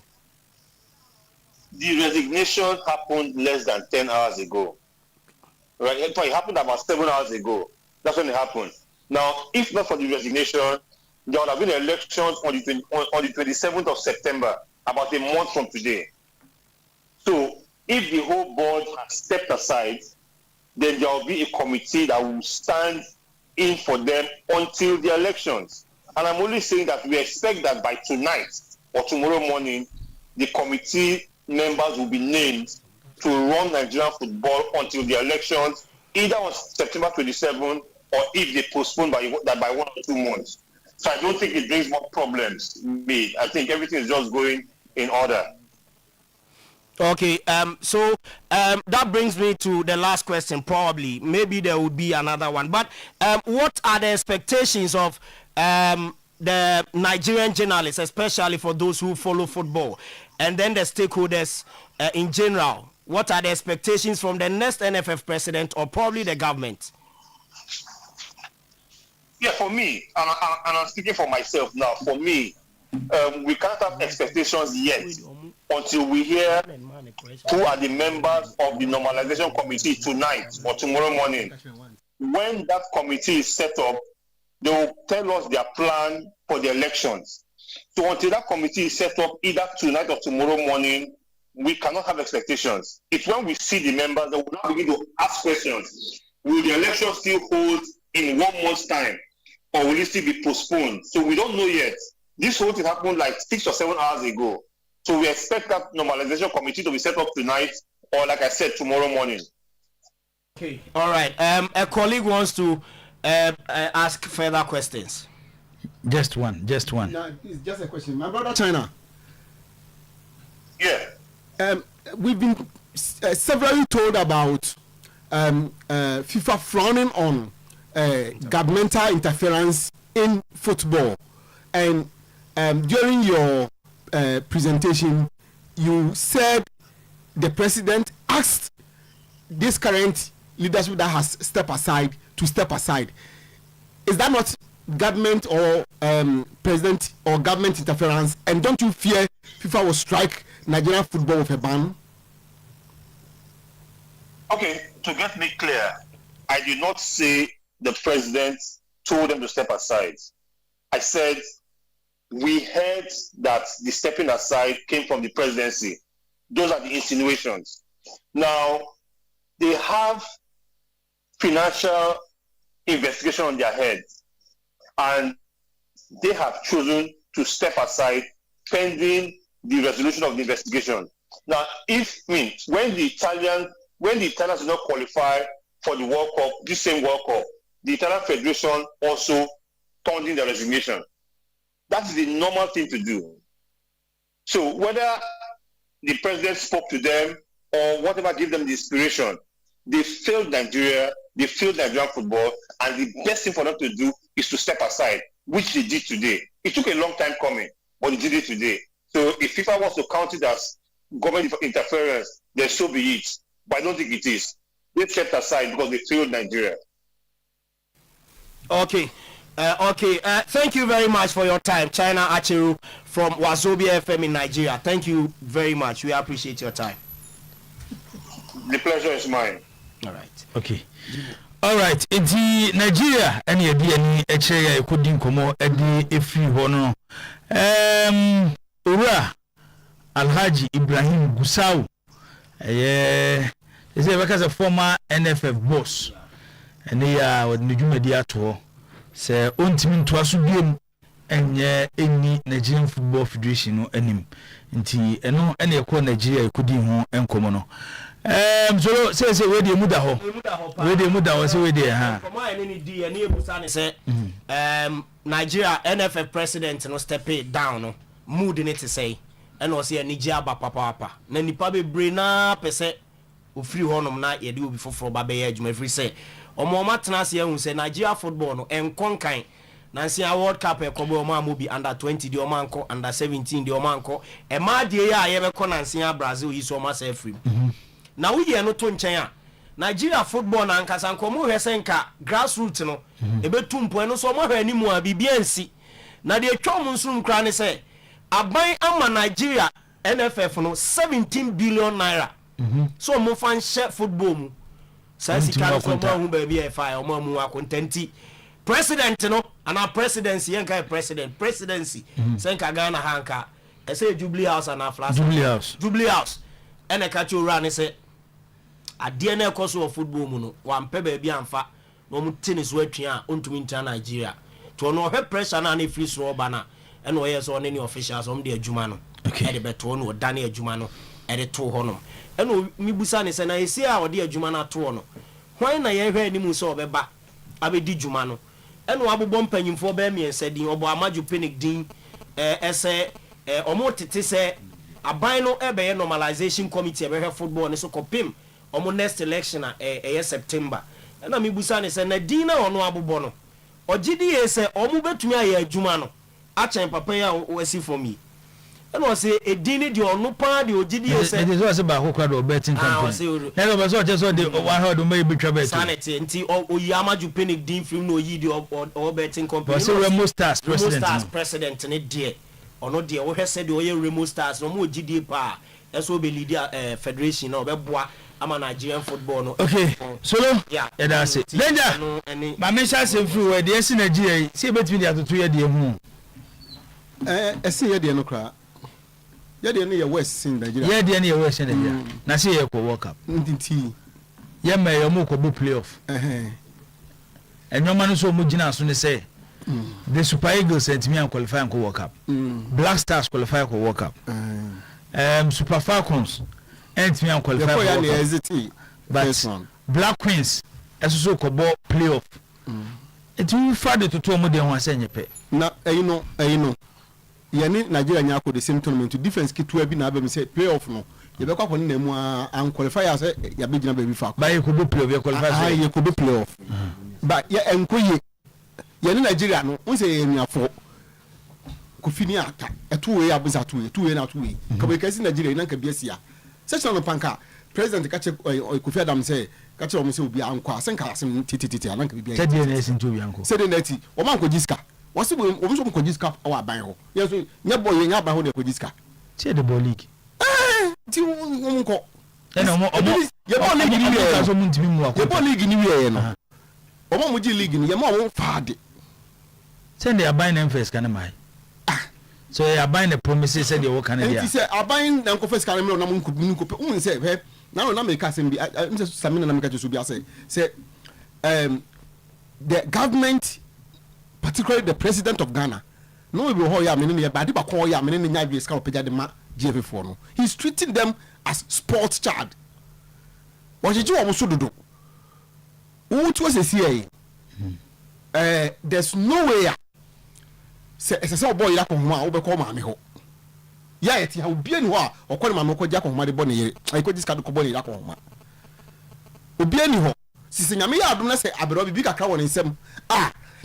The resignation happened less than 10 hours ago. Right? It happened about 7 hours ago. That's when it happened. Now, if not for the resignation, there would have been elections on the 27th of September, about a month from today. So, if the whole board has stepped aside, then there will be a committee that will stand in for them until the elections. And I'm only saying that we expect that by tonight or tomorrow morning, the committee members will be named to run Nigerian football until the elections, either on September 27 or if they postpone by 1 or 2 months. So I don't think it brings more problems. I think everything is just going in order. Okay, so that brings me to the last question, probably. Maybe there would be another one. But what are the expectations of the Nigerian journalists, especially for those who follow football, and then the stakeholders in general? What are the expectations from the next NFF president or probably the government? Yeah, for me, and I'm speaking for myself now, for me, we can't have expectations yet until we hear who are the members of the normalization committee tonight or tomorrow morning. When that committee is set up, they will tell us their plan for the elections. So until that committee is set up either tonight or tomorrow morning, we cannot have expectations. It's when we see the members that we now begin to ask questions. Will the election still hold in 1 month's time, or will it still be postponed? So we don't know yet. This whole thing happened like 6 or 7 hours ago. So we expect that normalization committee to be set up tonight, or like I said, tomorrow morning. Okay. All right. A colleague wants to ask further questions. Just one. No, it's just a question. My brother China. Yeah. We've been severally told about FIFA frowning on governmental interference in football, and during your presentation, you said the president asked this current leadership that has stepped aside to step aside. Is that not government or president or government interference? And don't you fear FIFA will strike Nigerian football with a ban? Okay, to get me clear, I did not say the president told them to step aside. I said we heard that the stepping aside came from the presidency. Those are the insinuations. Now, they have financial investigation on their heads, and they have chosen to step aside pending the resolution of the investigation. Now, when the Italians did not qualify for the World Cup, this same World Cup, the Italian Federation also pounding the resignation. That's the normal thing to do. So whether the president spoke to them or whatever gave them the inspiration, they failed Nigeria, they failed Nigerian football, and the best thing for them to do is to step aside, which they did today. It took a long time coming, but they did it today. So if FIFA wants to count it as government interference, then so be it. But I don't think it is. They stepped aside because they failed Nigeria. Okay. Thank you very much for your time, China Acheru from Wazobia FM in Nigeria. Thank you very much. We appreciate your time. The pleasure is mine. All right. Okay. All right. Enti Nigeria any edi ani eche ya ekodi nkomo edi efri ho no. Ura Alhaji Ibrahim Gusau. Is a former NFF boss. And they are with Nujumedi ato. Say ontimi to aso biem enye eni Nigerian Football Federation no anim. Nti eno ene ekọ Nigeria ekodi ho enkomo no. So say we dey muda ho. We dey muda ho say we dey ha. From my any di ene ebusa ne say Nigeria NFF president no step it down no. Mood in it to say and was here Nigeria ba papa. Na nipa bebre na pese ofiri honom na ye dey obi foforo ba be ye adwuma free say omo matena se ehun say Nigeria football no enkonkan Nansia World Cup ekobo omo amobi under 20 di omo anko under 17 di omo anko e ma die ya ye be ko Nansia Brazil yi so omo sa free na wo ye no to nchen a Nigeria football na nkasa nkomo hwese nka grassroots no e betu mpo no so omo hwa animu a bibia nsi na de twom nso nkra ne say aban ama Nigeria NFF no 17 billion naira so mo fan share football mu Sansi kan so mo hu ba bi e fa o mo mu akontenti president no ana presidency yenka presidency senka Ghana hanka e say Jubilee House ana flash Jubilee House ene ka chora ne say ade na ekoso of football mu no wa mpe ba bi amfa no mu tennis so atwa ontumi nta Nigeria to no he pressure na free so ba na ene o yes on any officials on the adwuma no e de beto no dane adwuma no e de to honom ene mi busa ne say na esi a ode adwuma na to no hwan na ye hwe animu so obeba abedi dwuma no ene wabobom panyimfo ba miensa din obo amaju panic din ese omo tete se aban no ebe ye normalization committee ebe hwe football ne so kopim omo next election a September ene mi busa ne say na din na ono abobo no ogidi ye se omo betumi aye adwuma no achen papa ya wasi for me and was a dinner di onu pa di ogidi ye say it was about kwado betting company na no so just the 100 may be travel sanity nti oyi amaju panic din film no yi di o betting company was Remo Stars president ne die ono die wo hwese de oye Remo Stars no mo ogidi pa eso be leader federation no be boa ama Nigerian football no okay solo yeah that's it danger ma me sha say free we dey see Nigeria see betimi dey atoto ye dey hu ese ye dey no kra ye dey no ye West in Nigeria ye dey no ye West in Nigeria na say ye ko World Cup ntinti ye ma ye mo ko bo playoff enyoma no so mo gina so ne say the Super Eagles and me and qualify for World Cup Black Stars qualify for World Cup Super Falcons and me and qualify for World Cup but Black Queens eso ko bo playoff it will fade to mo dey ho asenye pe na you know yani Nigeria nya ko the same tournament difference ki to abi na be me say playoff no ye be kwa ko na mu an qualify as ya be gina be bi fa ba ye ko be playoff ye qualify ye ko be playoff ba ye enkoye yani Nigeria no won say ye nuafo ko fini ata etu we abuza tu we tu we na tu we ka be kasi Nigeria na ka bi asia section no panka president ka che Kofi Adam say ka che o mo say obi anko asenka asem tititi anka bi say dey na esin to obi anko say dey na ti o man ko jiska wasi bo obi so ko jiska o aban ho yes nya boy nya aban ho de ko jiska say the ball league ti o ko ena o ye ball league ni we so mun timi mu akọ ye ball league ni we no o mo ji league ni ye mo won faade send the aban na first kan mai so you aban the promises said you work an idea and he said aban na ko first kan me na mo nko un say he na na me ka say bi me say samina na me ka so bi say the government, particularly the president of Ghana, no we ho ya me ne ba de ba ko ya me ne nya bi ska opeja de ma GF4 no. He's treating them as sports child. What you want so do? Who was a CIA? There's no way se boy ya ko homa wo be ko ma me ho ya yeti ha obi ani ho a okọ ma me ko ja ko homa de bo ne yere ai ko diska de ko bo ne ya ko homa obi ani ho sisi nyame ya adom na se abero bibi kakra won nsem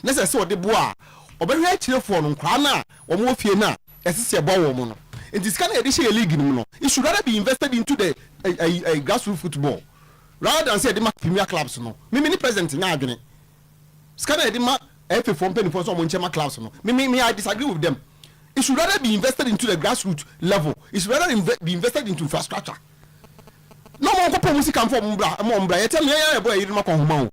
na se ode bo a obehwe akirefo no nkra na wo mo fie na esese bo wo mo no it is kind of a league no it should rather be invested into the grassroots football rather than say the premier clubs no me president na adwene skana the FA from penny for some chema clubs no me I disagree with them. It should rather be invested into the grassroots level. It should rather be invested into infrastructure. No more ko music am for mbra you tell me ya boy you ma ko homa o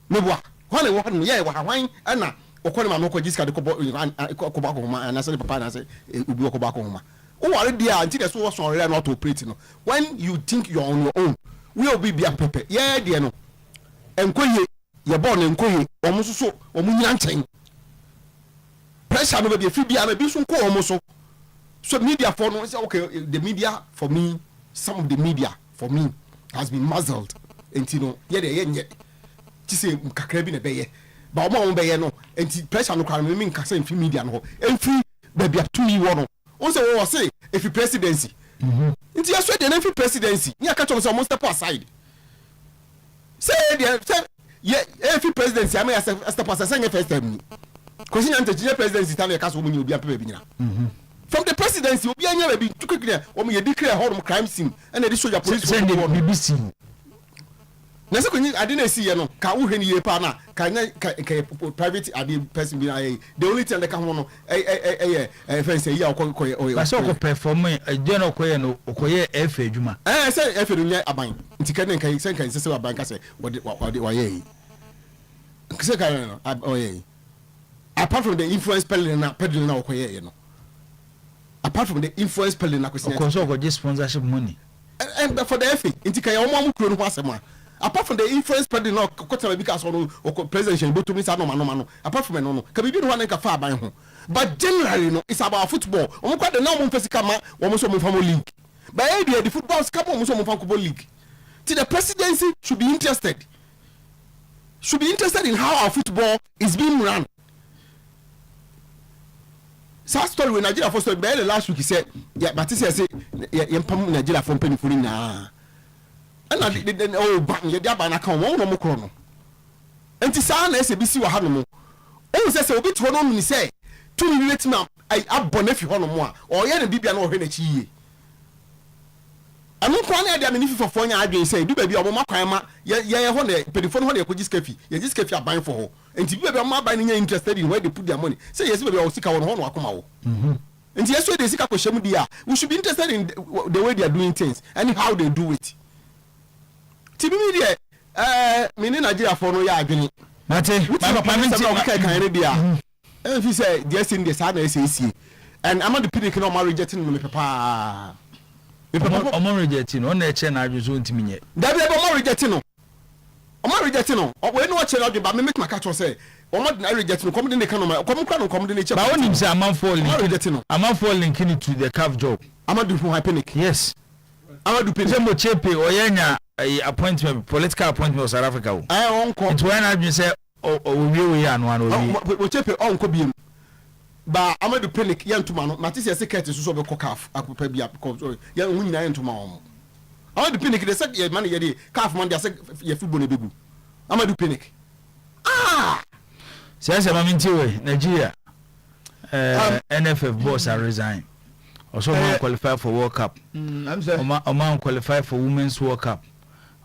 me boa hwane wo hwane ya wa hwan na okone ma no ko jiska de ko ba ko homa na say papa na say obi ko ba ko homa o ware dia until the so so re not operate no when you think you're on your own we will be pepe yeah dia no enkoye ye ball na enkoye omo so omo nyina nchen pressure no be fi bia na bi so ko omo so media for no say okay the media for me some of the media for me has been muzzled enti no ye de ye ti say kakra bi na be ye ba omo be ye no enti pressure no kwa me nka say fi media no emfi ba bia to me wo no o say wo say if presidency enti ya so de na fi presidency ni aka chom say omo step aside say if presidency I may step aside say first time because you ante presidency tell you case wo ni obi apebe bi nyina from the presidency obi anya be to quickly o me declare home crime scene and the soldier police send the BBC na se kwenyi ade na si ye no ka wo hwe ni ye pa na ka private ade person bi na the only thing that can no friends say ya ba so ko perform je no ko ye no ko ye FA adwuma say FA no nya aban nti ka ne kan sen kan se aban ka se wa ye se ka no apart from the influence peddling na ko ye no apart from the influence peddling na question ko so ko just sponsorship money and for the FA nti ka ye omo kuro no asema apart from the influence peddling no kwata because no president botu mi sa no apart from no ka bibi no wan ka fa aban ho but generally no it's about football omo kwa de na omo fesi kama omo so mo famo league but the football scam omo so mo famo league till the presidency should be interested in how our football is being run. Sa story when Nigeria for story be last week he said yeah but he say yempam Nigeria for penny for na and oh bang ye dia ba na kan won no mo kro no enti sa na SBC wa ha no mo o say obi to no ni say to ni wetima ai abona fi ho no mo a o ye na bibia na o hwe na chi yie anu kwa na dia me ni fifofo nya adwen say du ba bia o mo makwan ma ye ho na pedifo ho na ko jiskafi ye jiskafi aban for ho enti bibia o mo aban nya interested in where they put their money say yes bibia o sika won ho no akoma wo enti yes we dey sika ko shemu dia we should be interested in the way they are doing things and how they do it. Tibi media me ni Nigeria for no ya adwene mate papa me ti ka kan ne dia if you say the sin the sad na say and I'm the pinic no ma rejecting me papa omo rejecting no na eche na adwo ntimi nye da bia omo rejecting no we no che na adwo ba me make my catch say omo na rejecting come dey kan no come dey che ba onim say amanfo link to the calf job amadu from panic yes amadu panic mo chepe oyenya appointment political appointment of South Africa o onko it when I say we anu o chepe onko biem ba amadu panic yantuma no matisi ya secret so be kokaf akopa bia ya hu nyina yantuma o amadu panic de say ye man ye de calf man de say ye football na bebu amadu panic say maminti we Nigeria NFF boss are resign also man qualify for World Cup man qualify for Women's World Cup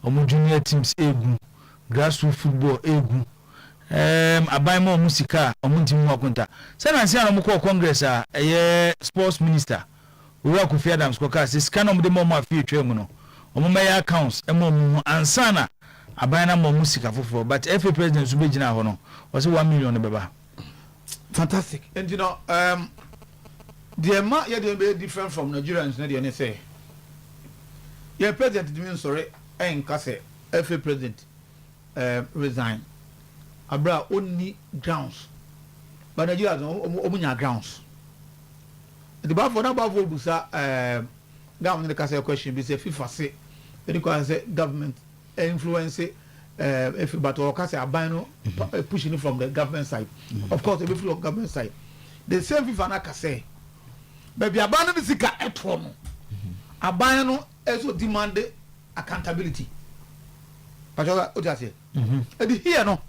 omo junior teams egu grassroots football egu abai mo musika omo team mo akonta se na nsia no mo ko congress sports minister Owura Kofi Adams ko ka se scan omo de mo afie twem no omo meya accounts mo ansana abai na mo musika foforo but FA president so be gina ho no o se 1 million no beba fantastic and you know the ma ye dey different from Nigerians na dey say your president mean sorry en kase FA president resign abra only grounds but Nigeria omunya grounds the bar for number of busa government kase question be say FIFA say any say government influence if but or kase aban no pushing from the government side of course be from government side the same FIFA na kase baby abano de sika eto no aban no also demand accountability pajoga o just say e here no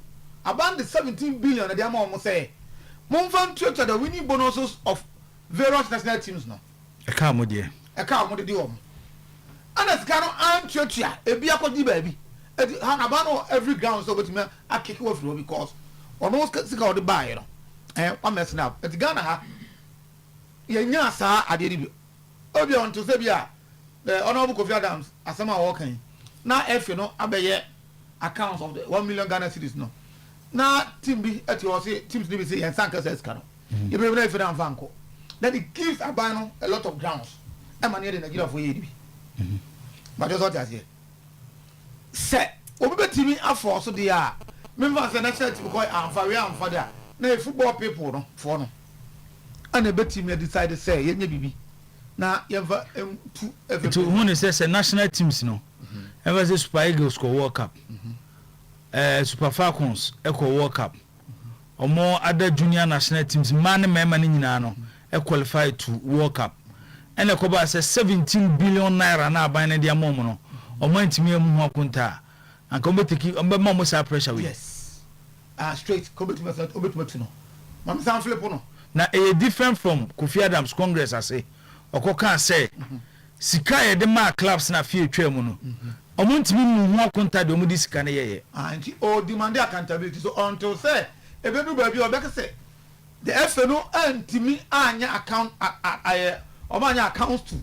about the 17 billion that they am almost say mon fan to the winning bonuses of various national teams no e ka mo de om and as can an churchia e bia ko di baby e han abano every ground so but me a kick off because almost sika o de buy no o mess now at Ghana ha ye nya sa ade bi obi on to say bia the honorable Kofi Adams asema wo kan na F no abeye accounts of the 1 million Ghana cedis no na team bi at you say teams ni be say yan sanka says kano you be na F na vanko that it gives abano a lot of grounds e man here in Nigeria for ye bi but just what I say say obi be team afọ so dey a member say national team ko amfa there na football people no for no and a bet team decide say ye nya bibi na yeva m2 to who say national teams no ever say Super Eagles go World Cup Super Falcons equal World Cup or more other junior national teams man nyina no qualify to World Cup and ekoba say 17 billion naira na aban na dia mom no o man timi emu ho akunta and come take mama mo sa pressure we yes straight come to no mam san flip no na a different from Kofi Adams Congress I say okoka say sika ye de ma clubs na fie twam no omuntimi mu ho akunta de omudi sika na yeye anti o demand accountability so until say ebedu ba bi obeka say the FNO antimi anya account omanya accounts to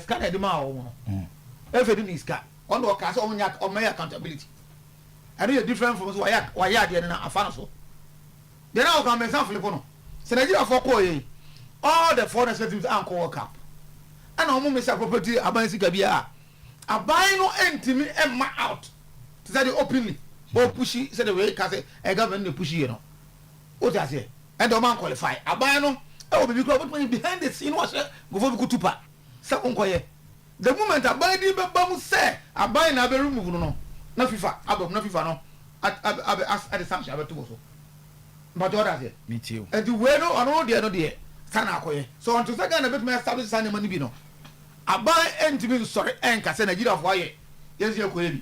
sika de ma o no FNO ni sika on do ka say omanya accountability and you different from so why de na afana so then I come myself flip no say Nigeria for call ye all the foreign teams and World Cup and omo me say property aban sika bia aban no entimi emma out to say the openly o pushy say the way ka say e government dey push you no o ta say and the man qualify aban no e o be because behind the scene was go for kutupa say onkoye the moment aban di be bam say aban na be remove no na FIFA abom na FIFA no at the sanction abeto so but what I say me too and the way no no there sana akoye so until second na bet me establish sana money bi no aban entimi sorry enka say Nigeria for aye yes you koye bi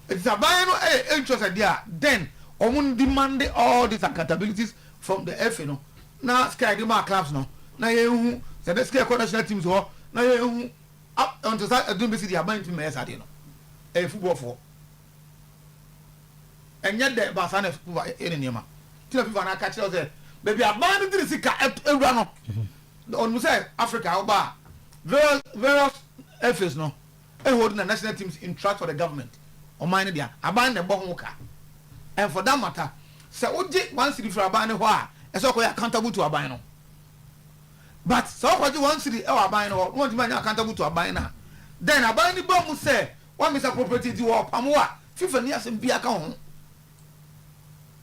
it's aban no interest there then omun demand all these accountabilities from the FA no na sky the mark clubs no na ye hu say the sky national teams ho na ye hu up until that do be see the aban entimi me esa dey no football for enye de ba sana football ene niema tila FIFA na catch us baby aban dey sika ewura no on say Africa oba various FAs no holding the national teams in trust for the government or mine there aban the bohoka and for that matter say oje one city for aban ho a so ko accountable to aban no but so ko je one city e aban no won ti manya accountable to aban na then aban ni bom say one Mr. property di wo pamo a FIFA ni asem bia ka ho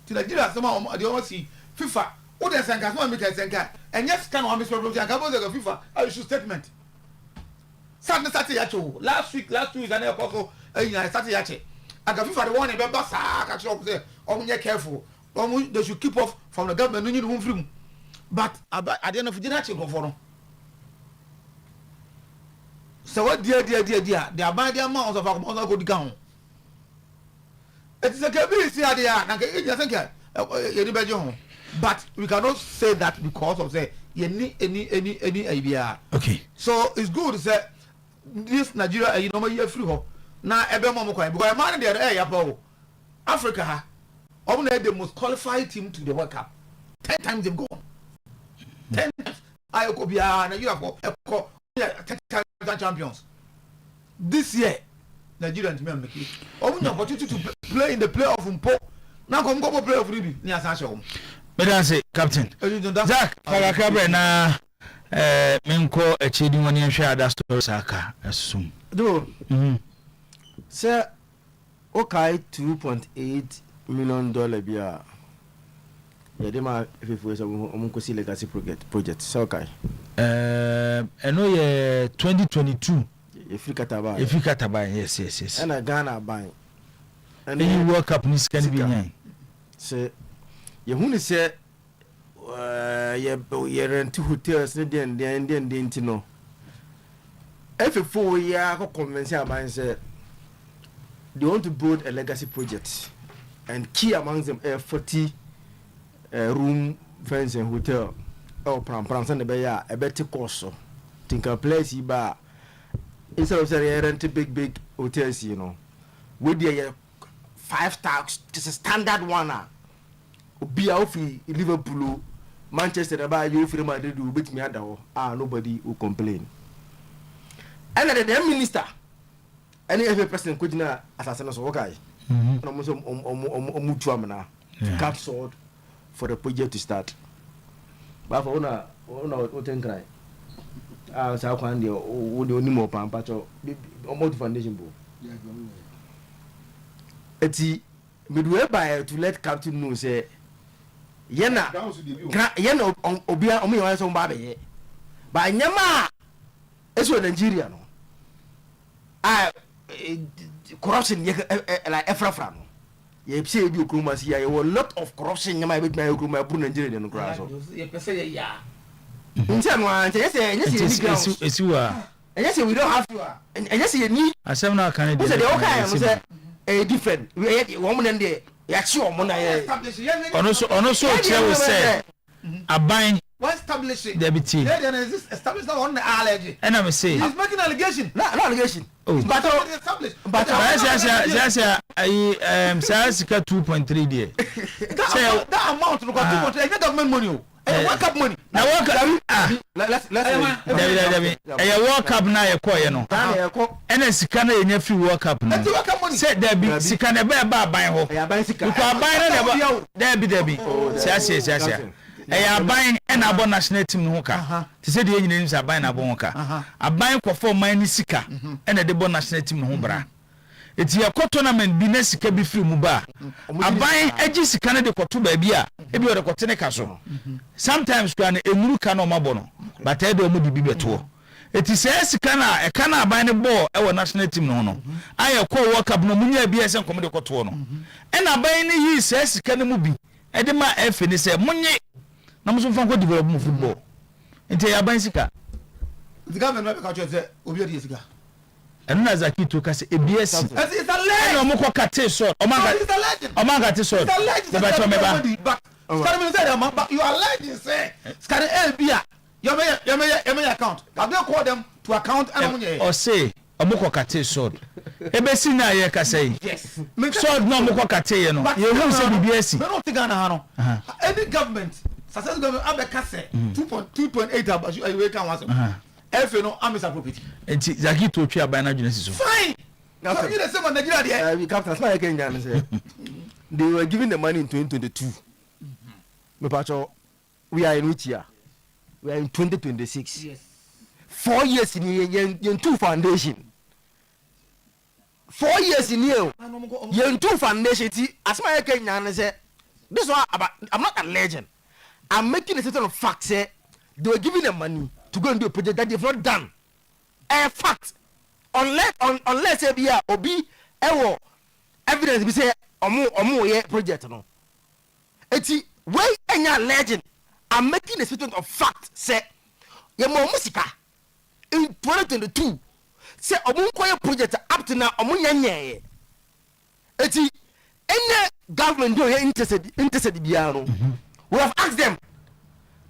ti Nigeria asem a de o si FIFA o de senka so make senka and yes can one Mr. property and go the FIFA I issue statement Saturday yacho last week and also Saturday yache aga FIFA the one e be basa ka chop say omunye careful they should keep off from the government no need home free but at the end of the day go for no so what dear they abide the amount of our go down it is a capability there na you think you be jo but we cannot say that because of say any idea okay so it's good to say this Nigeria you know you free ho na ebe mo kwan because man there ya pa Africa ha na the most qualified team to the World Cup 10 times they've gone 10 times I go bia na you have 10 times champions this year Nigeria team make it your opportunity to play in the playoff mpo na go play of ribi ni asan show me dan say captain Zach Kalakabre na menko echedi woni nhwe ada story saka asum do say okay $2.8 million bia ya de ma fefu so omunko si legacy project so okay eno ye 2022 Africa tabai yes and Ghana buy and you World Cup ni scan bi nyan say ye hu ni say ye rent hotels ne den no every 4 years ko convince am say they want to build a legacy project and key among them 40 room fencing hotel pram san be ya e better cost so think a place ba instead of say rent big hotels with the 5 stars, just a standard one. Be out Liverpool, Manchester, about you, Free Madrid, will beat me at nobody will complain. And the minister, any every person could not assassin us, okay? Mutuamana, cut sword for the project to start. But for Ona, what cry? South India, would only more pampacho, almost foundation book. Eti midway by to let captain know say yena obia omi wan so mba be ba nyama eso Nigeria no corruption like efrafra no ye pse bi okroma si ya a lot of corruption nyama be tuma okroma bu Nigeria no kra so ye pese ya ntia no an yes esiwa yes we don't have to yes you need asem na kan dey say different woman and there ya chi omo na ye ono so che we say aban what establish it deputy there is establish that one allergy and I say he's making allegation no allegation but establish but sika 2.3 there that amount no got 2.3 government money work up money now work let's work up na ye koye no ena sika na enya free work up no say there be sika na be aban ho because aban na there be sia aban ena abo national team no ka te say de nyina nsa aban na abo ho ka aban ko for man ni sika ena de bo national team no ho bra eti ya tournament bi na sika bi free mu ba aban agi sika na de koto ba bi a ebi o de kote ne ka so sometimes kwa na emuru ka na o mabo no but e de o mu di bi beto eti say sika na e ka na aban ne ball e wo national team no no aye ko world cup no munya bi ese nkomo de koto no e na aban ne yi say sika ne mu bi e de ma efe ne say munye na mo so fa ko develop mu football enti aban sika the government no ka cho say obi odi sika and na zaki to ka say ebs it's a legend no mo ko kate so o man kate so the better member but you are legend say scan elbia your account can they call them to account and or say o mo ko kate so ebesi na ye ka say yes so no mo ko kate ye no ye hu say bbs me no think Ghana ha no any government success government abeka say 2.8 about you we can once F no amisa property. Enti zaki to twa ban na dwene siso. Fine. Now you the same on Nigeria there. We captain small Kenya say. They were giving the money in 2022. Me pacho we are in which year? We are in 2026. Yes. 4 years in yen two foundation. 4 years in here. Yen two foundation as my Kenya say this one about I'm not a legend. I'm making a certain fact say they were giving them money to go and do a project that they've not done. A fact. Unless be a obi evidence be say omo ye project no. Eti way enya legend. I'm making a statement of fact say ye mo musika in 2022 say omo koye project up to now omo nyanye. Eti any government do ye interested biya no. We have asked them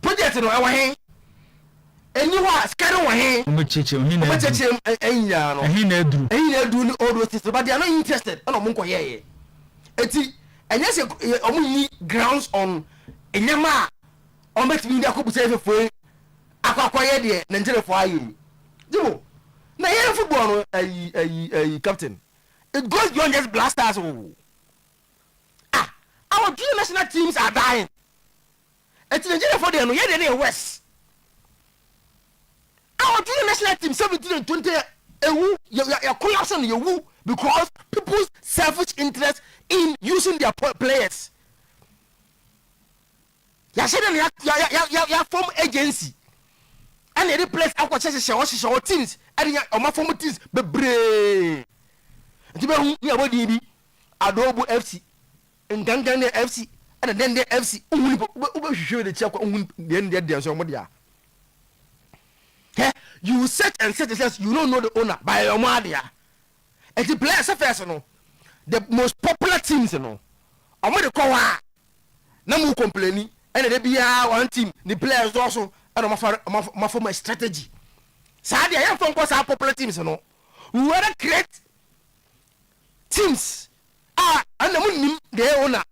project no e wa hen anyone scared wa hen omecheche enya no ehina eduru ni all those things but they are not interested and omo koye eti enya say omo ni grounds on enyama on bet me dey akobu say fefo akwakoye de Nigeria for ayi dibo na here football no ayi captain it goes beyond just blasters our two national teams are dying eti Nigeria for there no here dey west our two national team 17 and 20 you collapse on you because people's selfish interest in using their players. Ya form agency and any place akwa chese teams and ya form teams bebre. Ntibe hu ya bodi bi Adobo FC, Ngangane FC, and then the FC show the check the so modia. You search and search and search, you don't know the owner by your mother. And the players first, the most popular teams, I'm going to call no complaining, and they be one team, the players also, and my former strategy. So I have from our popular teams, we want to create teams, and the owner.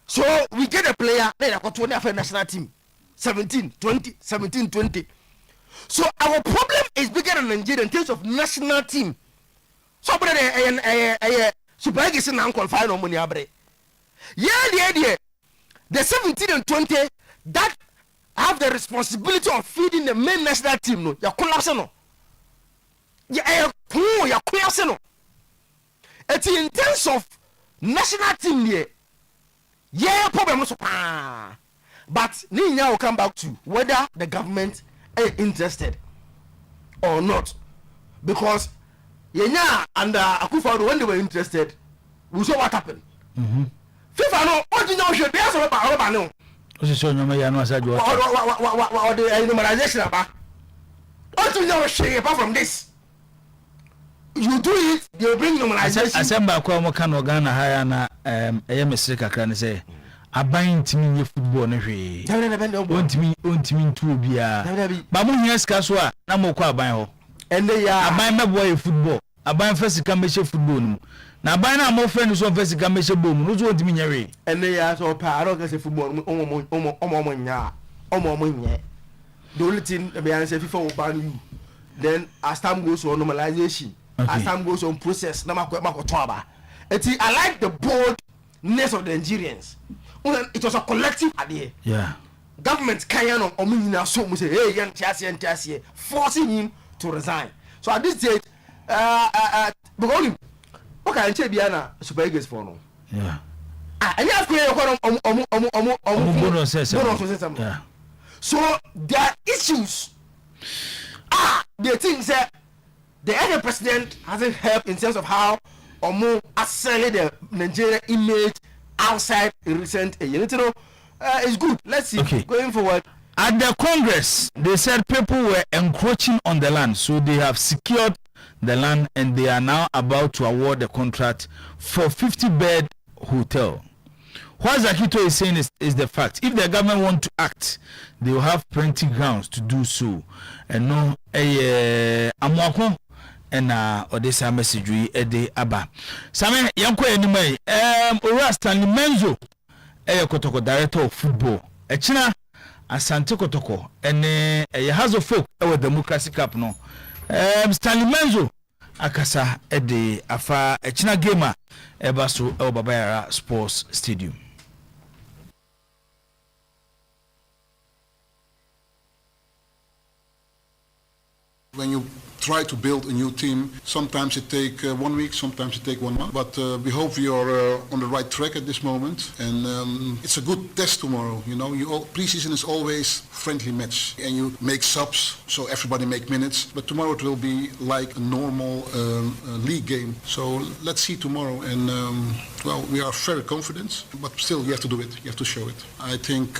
So we get a player, then I got 20 for national team, 17, 20, 17, 20. So our problem is bigger than Nigeria in terms of national team. Somebody Super Eagles now qualify no money abre. Yeah. The 17 and 20 that have the responsibility of feeding the main national team. No, you collapse no. You collapse no. It's in terms of national team here. Yeah, problem so but now will come back to whether the government are interested or not, because and Akufo when they were interested, we saw what happened. FIFA no, what you know should be also about no. What is your name? I know said what the numerization about. What you know shit apart from this? You do it, they will bring numerization. Asemba kwa mo kan Ghana haya na mesre kakra ne say aban ntimi nye football ne hwe. Ontimi ntu obia. Ba mo hia sika so a na mo kwa aban ho. Ende ya aban mebo ye football. Aban fa sika meche football no. Na aban na mo friend so fa sika meche bom no so ontimi nya hwe. Ende ya so pa aro ka se football omo nya. The only thing be answer FIFA will ban you. Then as time goes on normalization. Okay. As time goes on process, I like the boldness of the Nigerians. It was a collective idea. Yeah. Government can't say, hey, forcing him to resign. So at this stage, okay, I check Biana Super Eagles for no. Yeah. And you have to yeah. So there are issues. The things that the other president hasn't helped in terms of how Omo assailed the Nigerian image outside in recent years. It's good. Let's see. Okay. Going forward. At the Congress, they said people were encroaching on the land, so they have secured the land and they are now about to award the contract for 50-bed hotel. What Zakito is saying is the fact. If the government want to act, they will have plenty grounds to do so. And no, amwako na odesa message wi ede aba same yanko enimai Ora Stanley Menzo kotoko director of football echina Asante Kotoko ene Hazo folk with Democracy Cup no Stanley Menzo akasa ede afa echina gamer eba so Babayara Sports Stadium. When you try to build a new team, sometimes it takes 1 week, sometimes it takes 1 month. But we hope we are on the right track at this moment. And it's a good test tomorrow. You know, pre-season is always friendly match, and you make subs so everybody make minutes. But tomorrow it will be like a normal league game. So let's see tomorrow. And well, we are very confident, but still you have to do it. You have to show it. I think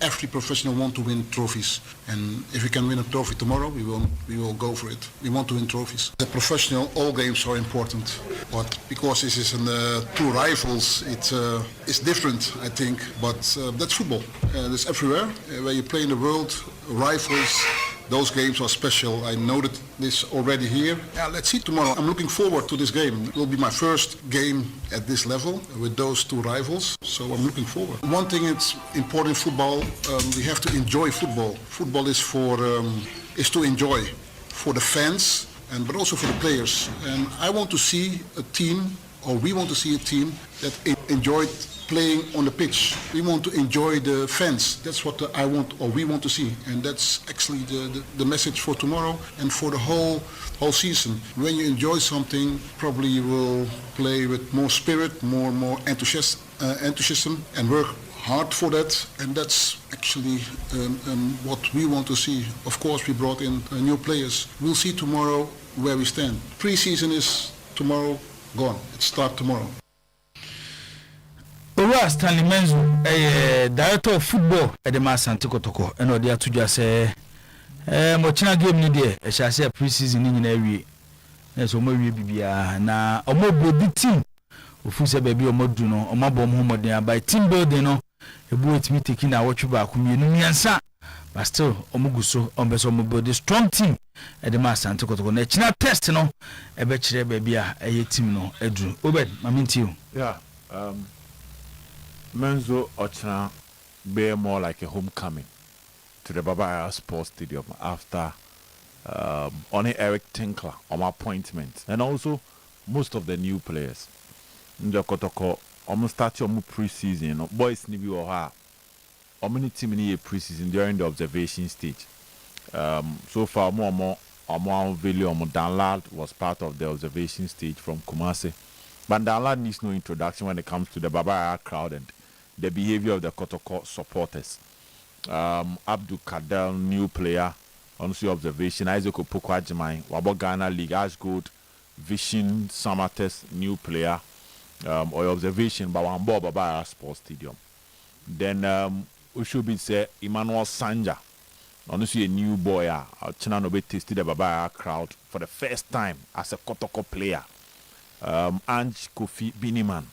every professional want to win trophies, and if we can win a trophy tomorrow, we will go for it. We want to win trophies. The professional, all games are important, but because this is two rivals, it's different, I think. But that's football. It's everywhere. Where you play in the world, rivals. Those games are special. I noted this already here. Yeah, let's see tomorrow. I'm looking forward to this game. It will be my first game at this level with those two rivals. So I'm looking forward. One thing that's important in football, we have to enjoy football. Football is to enjoy for the fans, but also for the players. And I want to see a team, or we want to see a team that enjoyed playing on the pitch. We want to enjoy the fans. That's what I want, or we want to see, and that's actually the message for tomorrow and for the whole season. When you enjoy something, probably you will play with more spirit, more enthusiasm, and work hard for that. And that's actually what we want to see. Of course, we brought in new players. We'll see tomorrow where we stand. Pre-season is tomorrow gone. It starts tomorrow. Owura Stanley Menzo director of football at the Asante Kotoko and odi atudwa say mochina game ni de e sha say pre-season ni nyina wie na so mo wie bibia na omo body team ofu se baby omo du no omo bom ho modern by team building no ebu etimi taking na watch ba ku mienu miansa but still omo guso ombeso omo build strong team at the Asante Kotoko na china test no e be kire baby a eye team no edru Obed maminti you. Yeah. Menzo Ochna be more like a homecoming to the Baba Sports Stadium after only Eric Tinkler on appointment, and also most of the new players. Njokotoko almost start your pre-season. Boys nibi oha. How many team in pre-season during the observation stage? So far, more value Danlad was part of the observation stage from Kumasi. But Danlad needs no introduction when it comes to the Baba crowd and the behavior of the Kotoko supporters. Abdul Kadel, new player, honestly observation. Isaac Opoku Ajimai, Wabo Ghana League, Ashgold, Vision, Samates, new player, or observation by Wambo Baba Sports Stadium. Then we should be say Emmanuel Sanja, honestly a new boy. China no be tasted the Baba crowd for the first time as a Kotoko player. Ange Kofi Biniman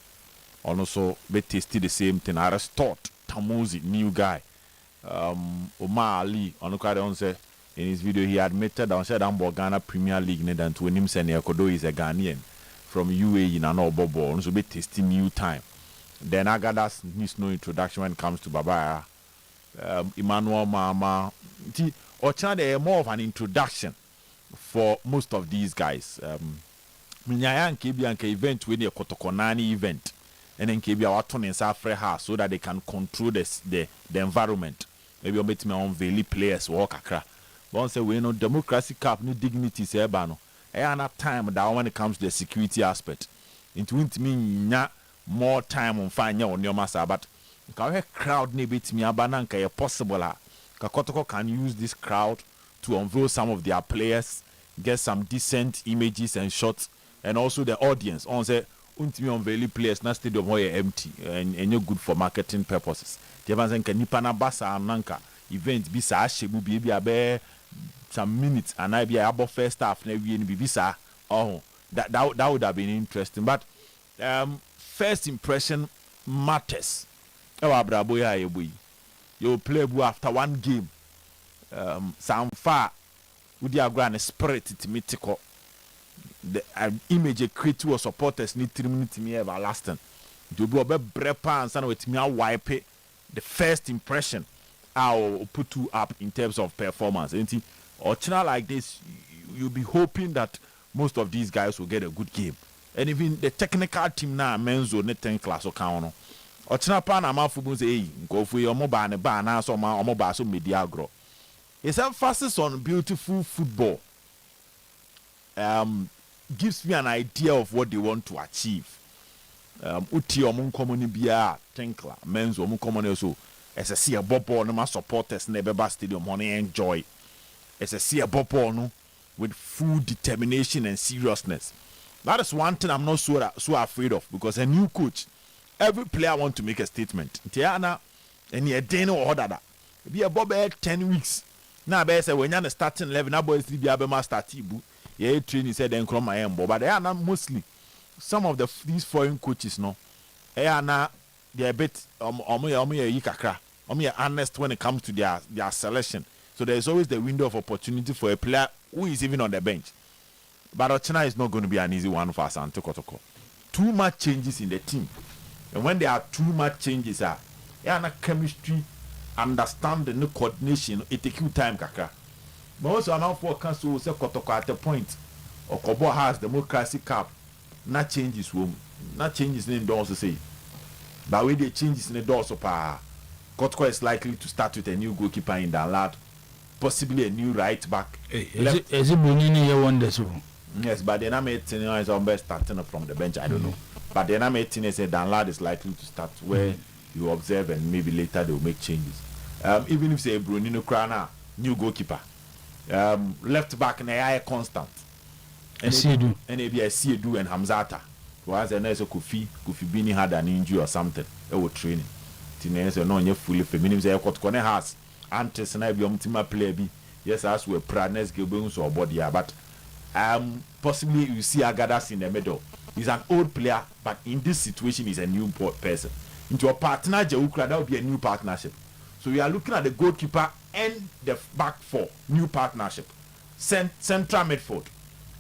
also be tasted the same thing. Aristot Tamuzi, new guy. Omar Ali on say in his video he admitted that said Ghana Premier League than to him say Kodo is a Ghanaian from UAE in an Bobo also be tasting new time. Then Agadas needs no introduction when it comes to Baba. Emmanuel Mama or China more of an introduction for most of these guys. Minyayan Kebianke event with the Kotokonani event and then Kebia Waton in Safreha so that they can control the environment. Maybe I'll make me on Valley players walk akra. But say we know democracy cup no dignity say bano. I have time that when it comes to the security aspect. It won't mean more time on fine on your massa, but can crowd ne bit me abananka possible. Kotoko can use this crowd to unveil some of their players, get some decent images and shots. And also the audience on say untimi on very players na stadium where empty and you're good for marketing purposes. The event can nipa na basa nanka event bi sa shebu bi abe some minutes and I be about first half na we be sa oh that would have been interesting. But first impression matters. You play after one game. Some far with your grand spirit it mythical. The image create to supporters need 3 minutes me everlasting. To be a brepa and son with me wipe it. The first impression I'll put you up in terms of performance. And or channel like this, you'll be hoping that most of these guys will get a good game. And even the technical team now Menzo net 10 class or count. Or channel pan a football say go for your mobile and ban so my mobile so media grow. It's emphasis on beautiful football. Gives me an idea of what they want to achieve. Uti omun common bia Tinkler, men's omun common also. As a see a ball no supporters never stadium money enjoy. As a see a ball no with full determination and seriousness. That is one thing I'm not so afraid of because a new coach, every player want to make a statement. Tiana and you didn't order that. Be a bob 10 weeks. Now be say when you're starting 11, now boys be a start ibu. Yeah, training said then come my embo, but they are not mostly some of these foreign coaches no. They are not they're a bit honest when it comes to their selection. So there's always the window of opportunity for a player who is even on the bench. But Ochina is not going to be an easy one for Asante Kotoko. Too much changes in the team. And when there are too much changes, there are not chemistry, understanding, no coordination, it takes you time kakra. But also I'm not for council say Kotoko at the point or Kobo has democracy cap, not changes not changes in the also say. But when they changes in the door so Kotoko is likely to start with a new goalkeeper in the lad, possibly a new right back. Is it Bonini here wonders? Yes, but then I'm 18 is on best starting from the bench. I don't know. But then I'm 18 is a Danlad is likely to start where you observe and maybe later they will make changes. Even if say Brunino Krana, new goalkeeper. Left back and AI constant. And maybe I see Edu and Hamzata. was a nice Kofi Bini had an injury or something. It was training. Teenagers are not fully feminine. They got corner house. Antes and I be player be. Yes, as we're proudness giving or body, but possibly you see Agadas in the middle. He's an old player, but in this situation, he's a new person. Into a partner, Jaukra, that would be a new partnership. So we are looking at the goalkeeper and the back four, new partnership. Central midfield.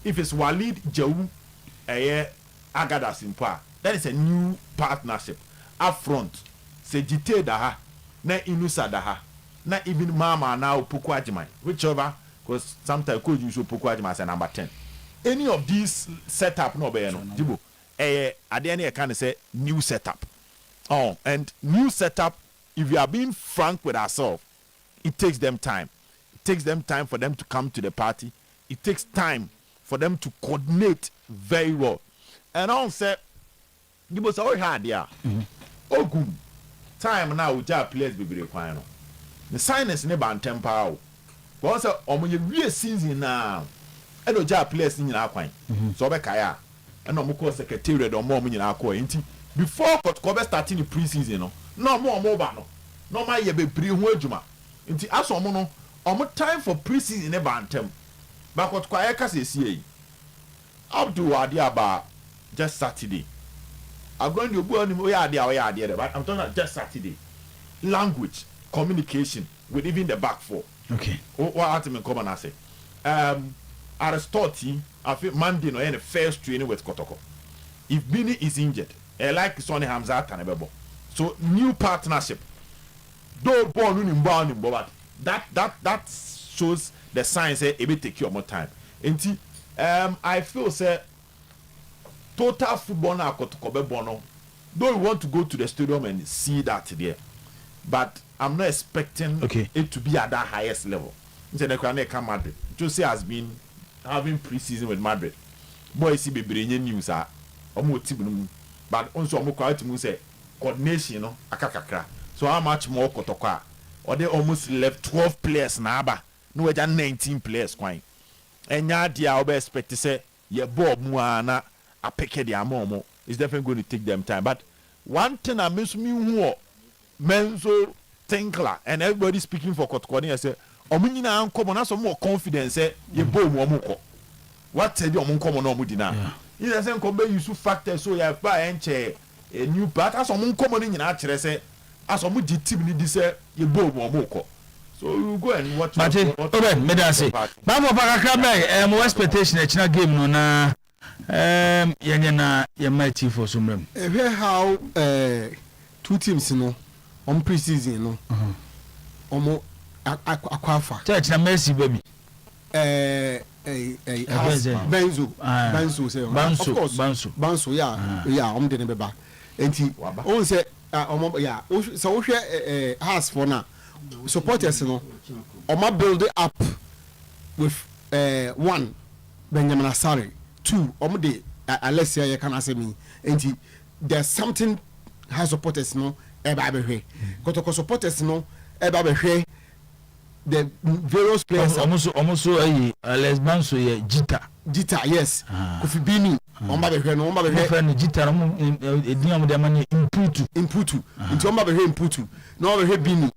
If it's Walid, Jau, Agadas in power, that is a new partnership. Up front, Sejite Daha, na Inusa Daha, na even Mama now Poku Ajimai, whichever, because sometimes could use Poku Ajimai as a number 10. Any of these setup, no, Jibo, at the end, I can say new setup. Oh, and new setup, if you are being frank with ourselves, it takes them time. It takes them time for them to come to the party. It takes time for them to coordinate very well. And I say, you must always had yeah. Oh, good. Time now with our players be required. The sinus never on tempo. But also, you real season now. I know our players in our coin. So, Bekaya. And no more secretariat or more in our coin. Before Kobe starting the preseason, no more mobile. No, my ye be pre wojuma. Inti aso mono, time for preseason never antem. But what Kwayaka says, up to Adiaba just Saturday. I'm going to go on the but I'm talking about just Saturday. Language, communication with even the back four. Okay. What in common I say? Aristotle, I think Monday no any first training with Kotoko. If Bini is injured, like Sonny Hamzat and Ebebo. So new partnership. Don't born in bound, but that shows the signs say it will take you more time. And I feel say total football now Kotokobe Bono. Don't want to go to the stadium and see that there. But I'm not expecting it to be at that highest level. Madrid. Jose has been having pre-season with Madrid. Boy, see, be bringing news. But also, I'm quite to say coordination, akakakra. So, how much more Kotoka? Or they almost left 12 players now, but no, 19 players. Quite. And now, the I'll expect to say, yeah, Bob Muana, a pick the amomo. It's definitely going to take them time. But one thing I miss me more, Menzo Tinkler, and everybody speaking for Kotkoni, I say, Omunina uncle, and some more confidence, say, ye bo momuko. What said you on no mudina? He doesn't come back, you factor, so you have by a new part, as some common in actually say, as some GT this say, ye bo momuko. So you go and watch. Okay, Medasi. Babo Pakakabe, more expectation at China game, no na. Yanyana, Yamati for some. Hear how 2 teams, on preseason, Omo Aquafa. Church na Mercy baby. Banso, yeah, the neighbor. And he also yeah, so has for now. Supporters, Oma build it up with 1 Benjamin Asari, 2 Omode Alessia, you can say me, and there's something has supporters, Ebabe. Kotoko supporters, Ebabe. The various players almost Les Banso Jita, yes. Kofi Bini, Ombabe Jita, Ediam de Mani Imputu. Into Ombabe Imputu. No over Bini.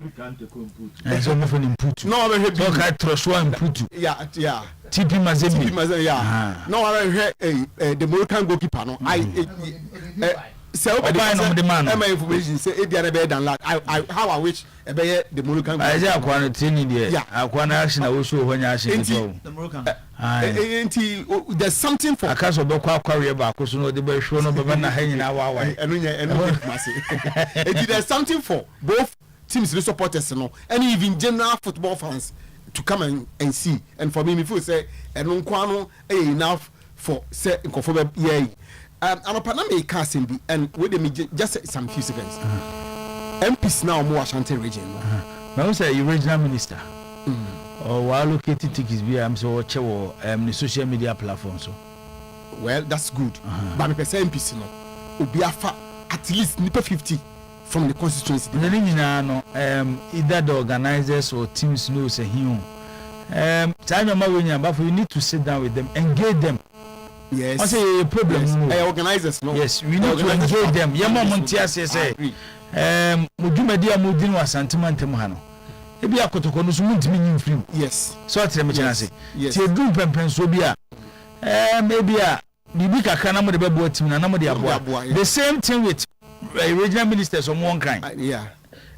And so often Imputu. No over here, I trust one Imputu. Yeah. TP Mazebi. Yeah. No over the Moroccan goalkeeper. No, so the man. My information say it better than that. How I wish the Moroccan. I say I want to train there. Yeah, I want action. I will show when you action. The Moroccan. There's something for. I can't so do quite career back because no the boy show no but na hanging our way. There's something for both teams, the supporters, and even general football fans to come and see. And for me, if you say and no enough for say conform yeah. And a Panama casting be and with me just some few seconds. MPs now more Ashanti region. I was a regional minister. Or while located tickets be I'm so watch the social media platform so. Well, that's good. But me say MPs no. Obi afa at least nipa 50 from the constituency. Either the organizers or teams know say him. Time you need to sit down with them, engage them. Yes. I say problem. Organizers, no. Yes, we need to engage them. Yama Montias say, Mudumedi Amudin was Santimantemano. Ebi akotoko no so muntimi nyim free. Yes. So atre me chana say. Yes. Ti edum pempen so bi a maybe a bibi kakra na mo de bebo atim na mo de aboa. The same thing with regional ministers on one kind. Yeah.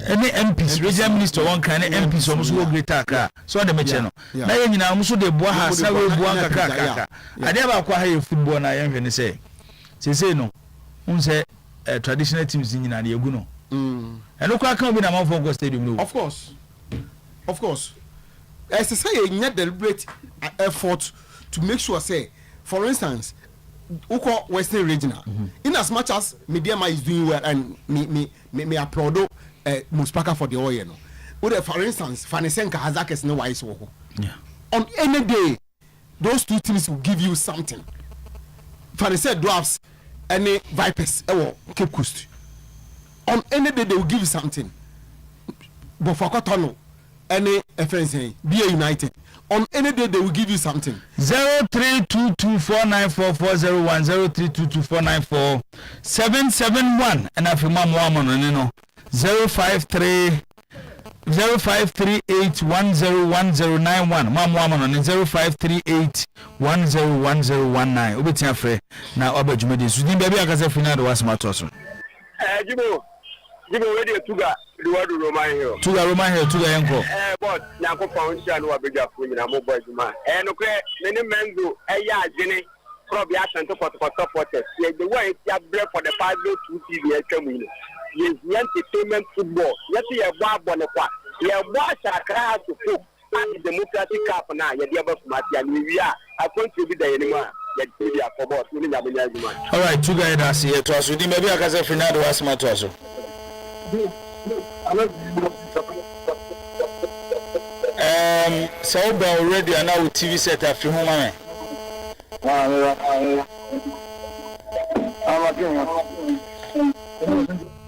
Any MPs, regional minister one kind, MPs almost go greater Accra. So the mechano. Na ye nyina almost de boa ha sa we boa kakra. Ade ba kwa ha football na ye hwene say. Say no. Unse traditional teams nyina na ye gu no. And look can be na man for stadium no. Of course. As I say, a deliberate effort to make sure, say, for instance, Uko Western Regional, in as much as Mediama is doing well and me applaud Muspaka for the oil, for instance, Fanisenka Hazak is no wise. On any day, those two teams will give you something. Fanisenka Dwarfs, any Vipers, Cape Coast. On any day, they will give you something. But for Kotono, any FNC, be united. On any day they will give you something. 0322494401 0322494771 and I feel mom woman no 0538101091 mom woman on 0538101019 obetia frɛ na obadwumadi so din baabi akasa fina de wasmato so Jibo radio tuga Eduardo Roman Hill. Tuga yenko. But Nako Foundation wa beja fu nyina mo boy juma. No kre many menzo ya agene probably asante for supporters. The way ya break for the past 2 seasons etwamu ni. Yes, entertainment football. Yes, ya gba bone kwa. Ya gba Accra to folk and the Democratic Cup na ya dia ba fumati ya ni wi a akonti bi da yenima. All right, Tuga edasi yeto aso di mebi akase finado wasmato aso. So already and now with TV set after home man.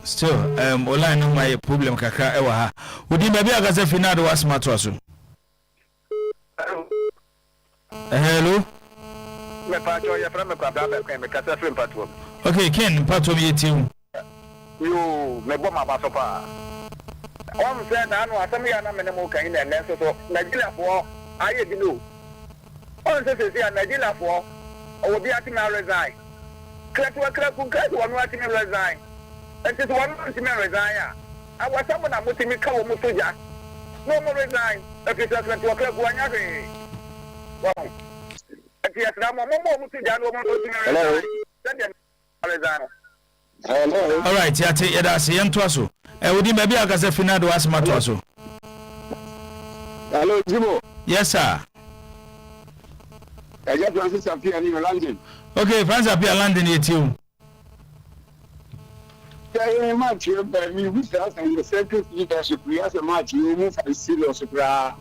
Still online no my problem kaka ewa ha. Udi mebi akase finado wasmato aso. Hello. Okay, Ken, part of your team. You me go my basopa. One said, I know some yana menemoka in and then so Nigeria for I didn't know. One says, Nigeria for I will be at my resign. Clap one watching me resign. That is 1 month me resign. I was someone I'm putting me cover Musuja. No more resign. If it's just 2 o'clock, 1 year. Wow. Yes, I'm a moment to Hello. All right, yate yadase yentwaso. Odi mebi akase finado asmato aso. Hello, Jibo. Yes, sir. I just want to say something in London. Okay, Francis appear London yet you. Yeah, match you but me with us and the second leadership we as a match you move for serious bra.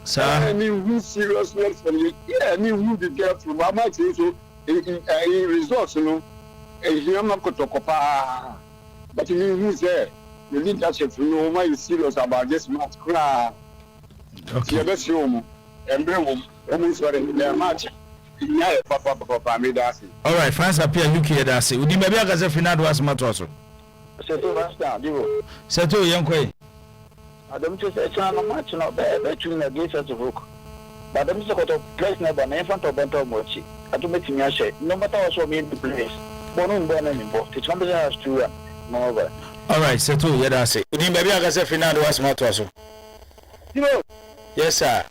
Sir, I mean, who seriousness from you? Yeah, I mean, who the girl from my match so in results, you know. I'm not going to copa, but you mean who's there? The leadership, you know, why you serious about this match? Cry. Okay. Yeah, that's you. And bring almost the match. Yeah, Papa, me that's it. All right, France appear UK that's it. Would you maybe as a finado as matter? Settle Rasta, you settle young quay. I don't just say a match not bad between against us to book. But I'm just going to place never in front of Bento Mochi. I to make me a share. No matter what mean the place. Born anymore. It's somebody has to no over. All right, settle, yeah, that's it. Would you maybe as a finado as matter? You know? Yes, sir.